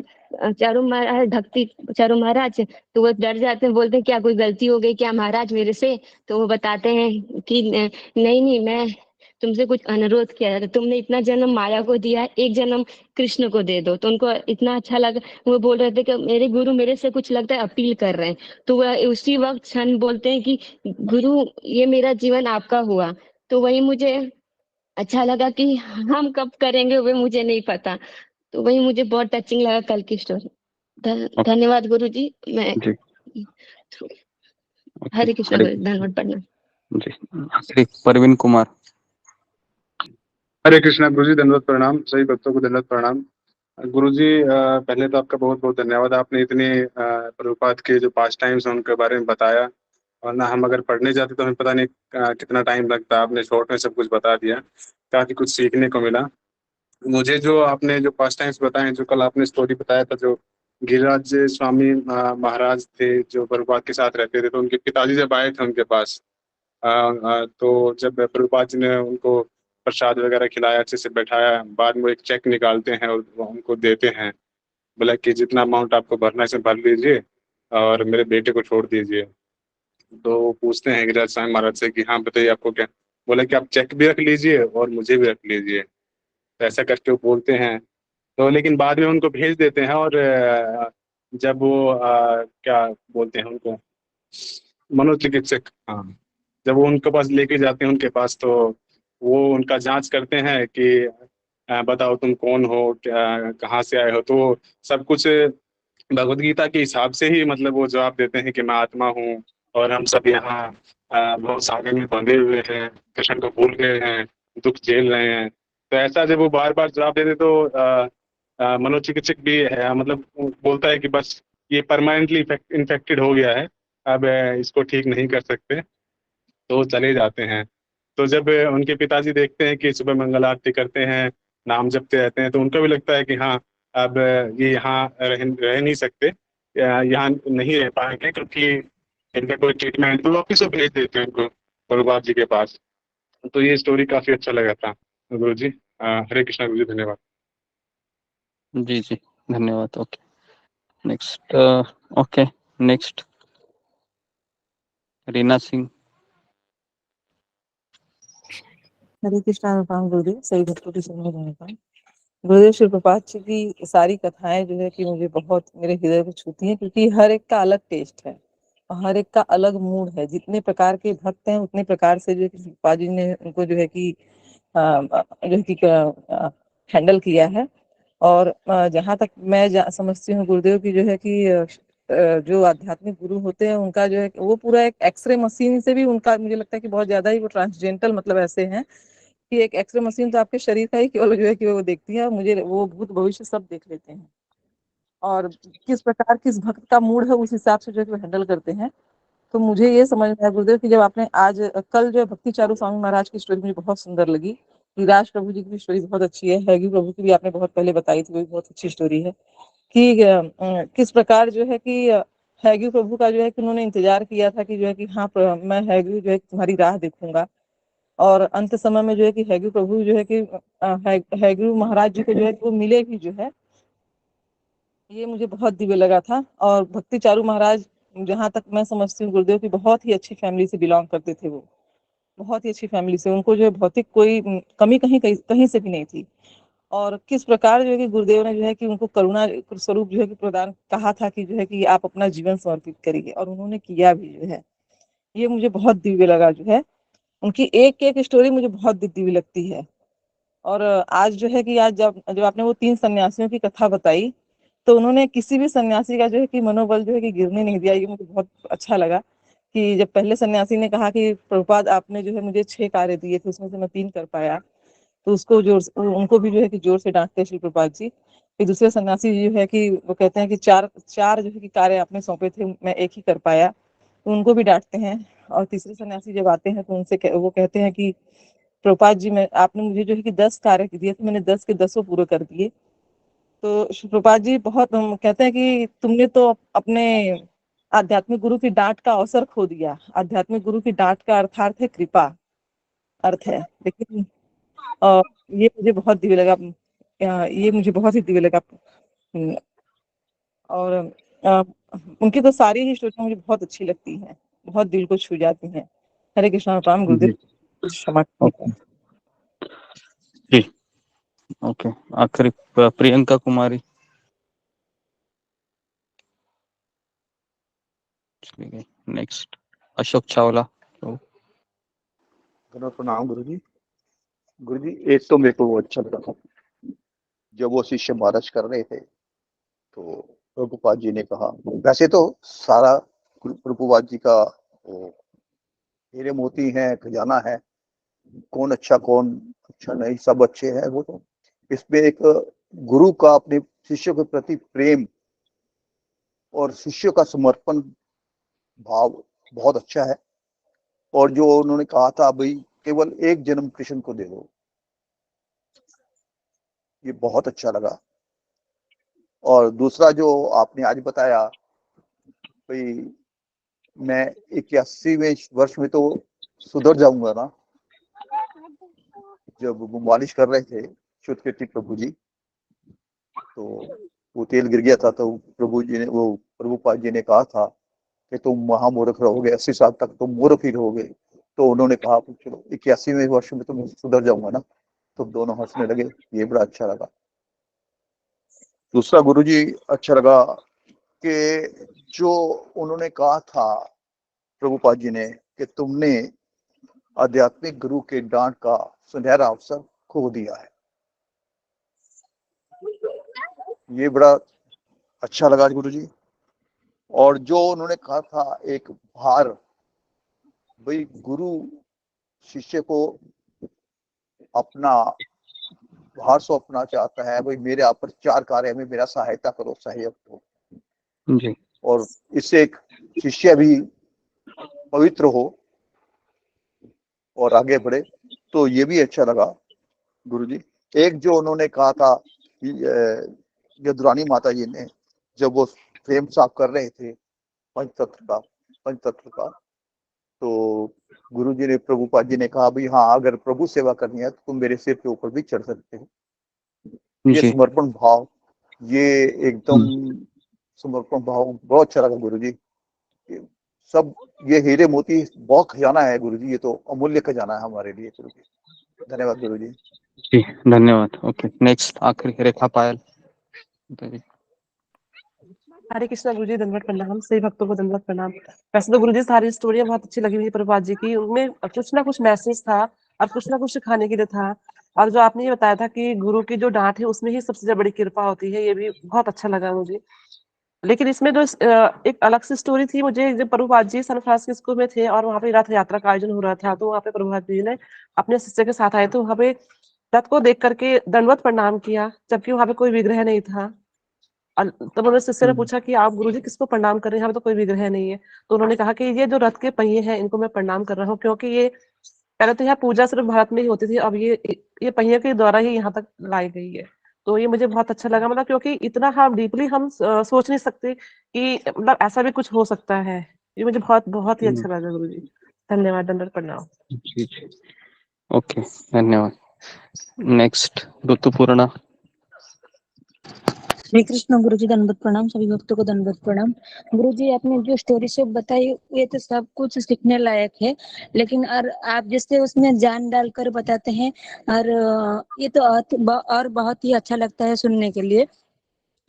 चारू महाराज भक्ति चारू महाराज, तो वो डर जाते हैं, बोलते हैं क्या कोई गलती हो गई क्या महाराज मेरे से। तो वो बताते हैं कि नहीं नहीं मैं तुमसे कुछ अनुरोध किया था, तुमने इतना जन्म माया को दिया है, एक जन्म कृष्ण को दे दो। तो उनको इतना अच्छा लगा, वो बोल रहे थे कि मेरे गुरु मेरे से कुछ लगता है अपील कर रहे हैं। तो वह उसी वक्त क्षण बोलते हैं कि गुरु ये मेरा जीवन आपका हुआ। तो वही मुझे अच्छा लगा कि हम कब करेंगे वो मुझे नहीं पता। तो वही मुझे बहुत टचिंग लगा कल की स्टोरी। धन्यवाद गुरु जी। मैं जी हरे कृष्ण गुरु, धन्यवाद प्रणाम। जी श्री परवीन कुमार। हरे कृष्णा गुरुजी, दंडवत प्रणाम। सभी भक्तों को दंडवत प्रणाम। गुरुजी पहले तो आपका बहुत बहुत धन्यवाद, आपने इतने प्रभुपाद के जो पास्ट टाइम्स हैं उनके बारे में बताया, वरना हम अगर पढ़ने जाते तो हमें पता नहीं कितना टाइम लगता। आपने शॉर्ट में सब कुछ बता दिया, काफी कुछ सीखने को मिला मुझे। जो आपने जो पास्ट टाइम्स बताए, जो कल आपने स्टोरी बताया था, जो गिरिराज स्वामी महाराज थे जो प्रभुपाद के साथ रहते थे, तो उनके पिताजी जब आए थे उनके पास तो जब प्रभुपाद जी ने उनको प्रसाद वगैरह खिलाया, अच्छे से बैठाया, बाद में वो एक चेक निकालते हैं और वो उनको देते हैं, बोला कि जितना अमाउंट आपको भरना है इसे भर लीजिए और मेरे बेटे को छोड़ दीजिए। तो वो पूछते हैं गिरिराज स्वामी महाराज से कि हाँ बताइए आपको क्या। बोला कि आप चेक भी रख लीजिए और मुझे भी रख लीजिए। तो ऐसा करके वो बोलते हैं, तो लेकिन बाद में उनको भेज देते हैं। और जब वो क्या बोलते हैं उनको, मनोचिकित्सक, हाँ, जब वो उनके पास लेके जाते हैं उनके पास, तो वो उनका जांच करते हैं कि बताओ तुम कौन हो, क्या कहाँ से आए हो। तो सब कुछ भगवत गीता के हिसाब से ही मतलब वो जवाब देते हैं कि मैं आत्मा हूँ और हम सब यहाँ बहुत सागर में बंधे हुए हैं, कृष्ण को भूल गए हैं, दुख झेल रहे हैं। तो ऐसा जब वो बार बार जवाब देते तो मनोचिकित्सक भी मतलब बोलता है कि बस ये परमानेंटली इन्फेक्टेड हो गया है, अब इसको ठीक नहीं कर सकते, तो चले जाते हैं। तो जब उनके पिताजी देखते हैं कि सुबह मंगल आरती करते हैं, नाम जपते रहते हैं, तो उनको भी लगता है कि हाँ अब ये यहाँ रह नहीं सकते, यहाँ नहीं रह पाएंगे क्योंकि इनका कोई ट्रीटमेंट, तो वापिस वो भेज देते हैं उनको प्रभुपाद जी के पास। तो ये स्टोरी काफी अच्छा लगा था गुरु जी। हरे कृष्णा गुरु जी, धन्यवाद। जी जी धन्यवाद। Okay next. Okay next Reena Singh. Hare Krishna Anupam Gurudev, सही भक्तों की सुनने रहने का गुरुदेव श्री प्रपात जी की सारी कथाएं जो है कि मुझे बहुत मेरे हृदय को छूती हैं, क्योंकि हर एक का अलग टेस्ट है और हर एक का अलग मूड है। जितने प्रकार के भक्त हैं उतने प्रकार से जो है कि प्रपात जी ने उनको जो है कि हैंडल किया है। और जहाँ तक मैं समझती हूँ गुरुदेव की जो है कि जो आध्यात्मिक गुरु होते हैं उनका जो है वो पूरा एक एक्सरे मशीन से भी उनका मुझे लगता है कि बहुत ज्यादा ही वो ट्रांसजेंटल मतलब ऐसे हैं कि एक एक्सरे मशीन तो आपके शरीर का ही केवल जो है कि वो देखती है, मुझे वो भूत भविष्य सब देख लेते हैं और किस प्रकार किस भक्त का मूड है उस हिसाब से जो है कि वो हैंडल करते हैं। तो मुझे ये समझ में आया गुरुदेव कि जब आपने आज कल जो है भक्ति चारू स्वामी महाराज की स्टोरी मुझे बहुत सुंदर लगी। गिरिराज प्रभु जी की स्टोरी बहुत अच्छी है, हैगी प्रभु की भी आपने बहुत पहले बताई थी, वो भी बहुत अच्छी स्टोरी है कि किस प्रकार जो है कि हैगी प्रभु का जो है कि उन्होंने इंतजार किया था कि जो है कि हाँ मैं हैगी जो है तुम्हारी राह देखूंगा, और अंत समय में जो है कि हैगी प्रभु जो है कि हैगी महाराज जी को जो है कि वो मिले भी जो है, ये मुझे बहुत दिव्य लगा था। और भक्ति चारू महाराज जहाँ तक मैं समझती हूँ गुरुदेव की बहुत ही अच्छी फैमिली से बिलोंग करते थे, वो बहुत ही अच्छी फैमिली से, उनको जो है भौतिक कोई कमी कहीं से भी नहीं थी। और किस प्रकार जो है कि गुरुदेव ने जो है कि उनको करुणा स्वरूप जो है कि प्रदान कहा था कि जो है कि आप अपना जीवन समर्पित करिए, और उन्होंने किया भी जो है। ये मुझे बहुत दिव्य लगा जो है, उनकी एक एक स्टोरी मुझे बहुत दिव्य लगती है। और आज जो है कि आज जब आपने वो 3 सन्यासियों की कथा बताई, तो उन्होंने किसी भी सन्यासी का जो है कि मनोबल जो है कि गिरने नहीं दिया। ये मुझे बहुत अच्छा लगा कि जब पहले सन्यासी ने कहा कि प्रभुपाद आपने जो है मुझे 6 कार्य दिए थे, उसमें से मैं 3 कर पाया, तो उसको उनको भी जो है कि जोर से डांटते श्री प्रभुपाद जी। फिर दूसरे सन्यासी जो है कि वो कहते हैं कि चार जो है कि कार्य आपने सौंपे थे, मैं 1 ही कर पाया, तो उनको भी डांटते हैं। और तीसरे सन्यासी जब आते हैं तो उनसे वो कहते हैं कि प्रभुपाद जी, मैं आपने मुझे जो है कि 10 कार्य दिए थे, मैंने 10 के 10 पूरे कर दिए। तो श्री प्रभुपाद जी बहुत कहते हैं कि तुमने तो अपने आध्यात्मिक गुरु की डांट का अवसर खो दिया। आध्यात्मिक गुरु की डांट का अर्थात है कृपा, अर्थ है। लेकिन ये मुझे बहुत दिव्य लगा, ये मुझे बहुत ही दिव्य लगा। और उनकी तो सारी ही स्टोरी मुझे बहुत अच्छी लगती हैं, बहुत दिल को छू जाती हैं। हरे कृष्णा, राम गुरुदेव, क्षमा कीजिए। जी ओके, आखिरी प्रियंका कुमारी। चली गई। नेक्स्ट अशोक चावला। प्रणाम गुरु जी। गुरु जी, एक तो मेरे को वो अच्छा लगा था जब वो शिष्य महाराज कर रहे थे, तो प्रभुपाद जी ने कहा, वैसे तो सारा प्रभुपाद जी का वो हीरे मोती है, खजाना है, कौन अच्छा कौन अच्छा नहीं, सब अच्छे हैं। वो तो इसमें एक गुरु का अपने शिष्य के प्रति प्रेम और शिष्य का समर्पण भाव बहुत अच्छा है। और जो उन्होंने कहा था भाई केवल एक जन्म कृष्ण को दे दो, ये बहुत अच्छा लगा। और दूसरा जो आपने आज बताया भाई, मैं 81वें वर्ष में तो सुधर जाऊंगा ना। जब वो मालिश कर रहे थे श्रुतकीर्ति प्रभु जी, तो वो तेल गिर गया था, तो प्रभुपाद जी ने कहा था कि तुम महामूर्ख रहोगे, 80 साल तक तुम मूर्ख ही रहोगे। तो उन्होंने कहा चलो 81वें वर्ष में तो मैं सुधर जाऊंगा ना। तो दोनों हंसने लगे, ये बड़ा अच्छा लगा। दूसरा गुरुजी अच्छा लगा कि जो उन्होंने कहा था प्रभुपाद जी ने कि तुमने आध्यात्मिक गुरु के डांट का सुनहरा अवसर खो दिया है, ये बड़ा अच्छा लगा गुरुजी। और जो उन्होंने कहा था एक भार, भाई गुरु शिष्य को अपना भार सौंपना चाहता है, भाई मेरे आप पर 4 कार्य में मेरा सहायता करो, सहायक हो, जी। और इससे एक शिष्य भी पवित्र हो और आगे बढ़े, तो ये भी अच्छा लगा गुरुजी। एक जो उन्होंने कहा था यदुरानी माता जी ने, जब वो फ्रेम साफ कर रहे थे पंचतत्व का, तो गुरुजी ने प्रभुपाद जी ने कहा भाई हाँ, अगर प्रभु सेवा करनी है तो तुम मेरे सिर के ऊपर भी चढ़ सकते हो। ये समर्पण भाव, ये एकदम समर्पण भाव बहुत अच्छा लगा गुरुजी। सब ये हीरे मोती बहुत खजाना है गुरुजी, ये तो अमूल्य खजाना है हमारे लिए गुरुजी। धन्यवाद गुरुजी। जी धन्यवाद। ओके, नेक्स्ट आखिरी रेखा पायल। हरे कृष्णा गुरुजी, दंडवत प्रणाम। सभी भक्तों को दंडवत प्रणाम। वैसे तो गुरुजी सारी स्टोरियां बहुत अच्छी लगी मुझे प्रभुपाद जी की, उनमें कुछ ना कुछ मैसेज था और कुछ ना कुछ सिखाने के लिए था। और जो आपने ये बताया था कि गुरु की जो डांट है उसमें ही सबसे बड़ी कृपा होती है, ये भी बहुत अच्छा लगा मुझे। लेकिन इसमें जो एक अलग सी स्टोरी थी मुझे, जब प्रभुपाद जी सैन फ्रांसिस्को में थे और वहां पे रथ यात्रा का आयोजन हो रहा था, तो वहां पे प्रभुपाद जी ने अपने शिष्य के साथ आए थे, वहां पे रथ को देख करके दंडवत प्रणाम किया, जबकि वहां पे कोई विग्रह नहीं था। तब उन्होंने शिष्य ने पूछा कि आप गुरुजी किसको प्रणाम कर रहे हैं, यहाँ पे तो कोई विग्रह नहीं है। तो उन्होंने कहा कि ये जो रथ के पहिए हैं इनको मैं प्रणाम कर रहा हूँ, क्योंकि ये पहले तो यहाँ पूजा सिर्फ भारत में ही होती थी, अब ये पहिए के द्वारा ही यहाँ तक लाई गई है। तो ये मुझे बहुत अच्छा लगा, मतलब क्योंकि इतना हम डीपली हम सोच नहीं सकते कि मतलब ऐसा भी कुछ हो सकता है। ये मुझे बहुत बहुत ही अच्छा लगा गुरुजी। धन्यवाद, दंडवत प्रणाम। जी जी ओके, धन्यवाद। नेक्स्ट ऋतुपूर्णा। हरे कृष्ण गुरुजी, दंडवत प्रणाम। सभी भक्तों को दंडवत प्रणाम। गुरुजी, आपने जो स्टोरी सब बताई ये तो सब कुछ सीखने लायक है, लेकिन और आप जैसे उसमें जान डालकर बताते हैं और ये तो और बहुत ही अच्छा लगता है सुनने के लिए।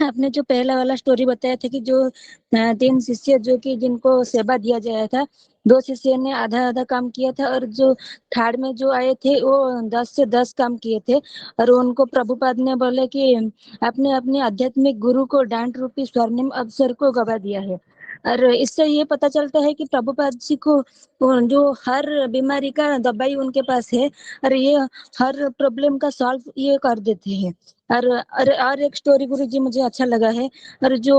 आपने जो पहला वाला स्टोरी बताया था कि जो 3 शिष्य जो कि जिनको सेवा दिया गया था, 2 शिष्य ने आधा आधा काम किया था और जो थर्ड में जो आए थे वो 10 से 10 काम किए थे। और उनको प्रभुपाद ने बोले कि आपने अपने आध्यात्मिक गुरु को डांट रूपी स्वर्णिम अवसर को गवा दिया है। और इससे ये पता चलता है कि प्रभुपाद जी को जो हर बीमारी का दवाई उनके पास है और ये हर प्रॉब्लम का सॉल्व ये कर देते हैं। और एक स्टोरी गुरुजी मुझे अच्छा लगा है, और जो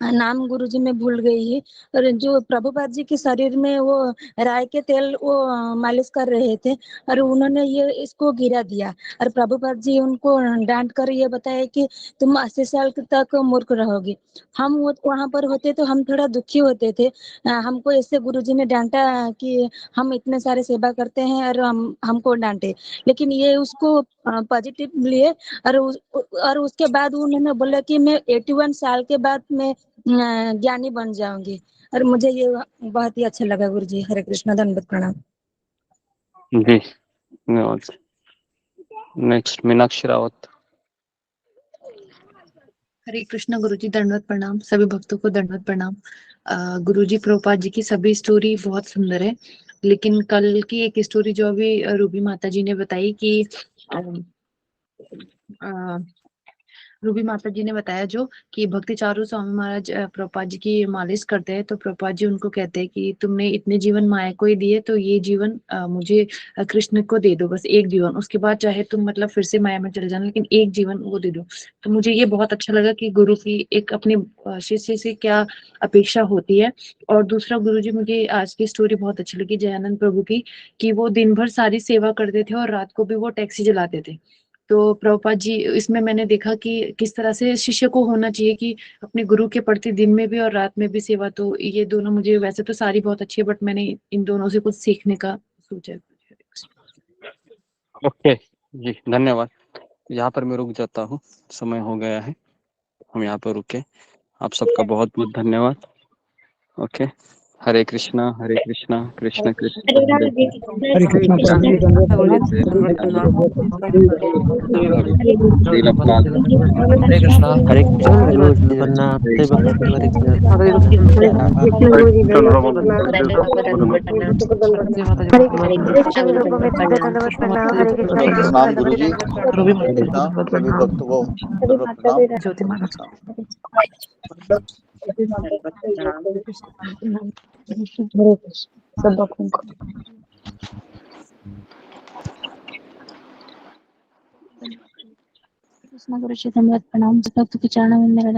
नाम गुरुजी मैं भूल गई है, और जो प्रभुपाद जी के शरीर में वो राय के तेल वो मालिश कर रहे थे और उन्होंने ये इसको गिरा दिया और प्रभुपाद जी उनको डांट कर ये बताया कि तुम 80 साल तक मूर्ख रहोगे। हम वहां पर होते तो हम थोड़ा दुखी होते थे। हमको ऐसे गुरुजी ने डांटा कि हम इतने सारे सेवा करते हैं और हमको डांटे, लेकिन ये उसको पॉजिटिव लिए और उसके बाद उन्होंने बोला कि मैं 81 साल के बाद मैं ज्ञानी बन जाऊंगी। और मुझे ये बहुत ही अच्छा लगा गुरुजी। हरे कृष्णा, दंडवत प्रणाम। जी धन्यवाद। नेक्स्ट मीनाक्षी रावत। हरे कृष्ण गुरुजी, दंडवत प्रणाम। सभी भक्तों को दंडवत प्रणाम। गुरुजी, प्रभुपाद जी की सभी स्टोरी बहुत सुंदर है, लेकिन कल की एक स्टोरी जो अभी रूबी माता जी ने बताई कि रूबी माता जी ने बताया जो कि भक्ति चारू स्वामी महाराज प्रभुपाद जी की मालिश करते हैं, तो प्रभुपाद जी उनको कहते हैं कि तुमने इतने जीवन माया को ही दिए, तो ये जीवन मुझे कृष्ण को दे दो, बस एक जीवन, उसके बाद चाहे तुम मतलब फिर से माया में चले जाना, लेकिन एक जीवन वो दे दो। तो मुझे ये बहुत अच्छा लगा कि गुरु की एक अपने शिष्य से क्या अपेक्षा होती है। और दूसरा गुरुजी, मुझे आज की स्टोरी बहुत अच्छी लगी जयानंद प्रभु की, कि वो दिन भर सारी सेवा करते थे और रात को भी वो टैक्सी चलाते थे। तो प्रभुपाद जी, इसमें मैंने देखा कि किस तरह से शिष्य को होना चाहिए कि अपने गुरु के प्रति दिन में भी और रात में भी सेवा। तो ये दोनों मुझे, वैसे तो सारी बहुत अच्छी है, बट मैंने इन दोनों से कुछ सीखने का सोचा है। ओके जी, धन्यवाद। यहाँ पर मैं रुक जाता हूँ, समय हो गया है, हम यहाँ पर रुके। आप सबका बहुत बहुत धन्यवाद। ओके, हरे कृष्णा कृष्ण कृष्ण हरे कृष्णा प्रभु जी, दंडवत प्रणाम। हरे कृष्णा रोज प्रणाम। हरे भक्त हरे हरे कृष्णा गुरुजी, हरे कृष्णा सभी भक्तों को दंडवत प्रणाम। ज्योति माता सब भक्तों को कृष्ण गुरु जी, दंडवत प्रणाम। भक्त के चरणों में मेरा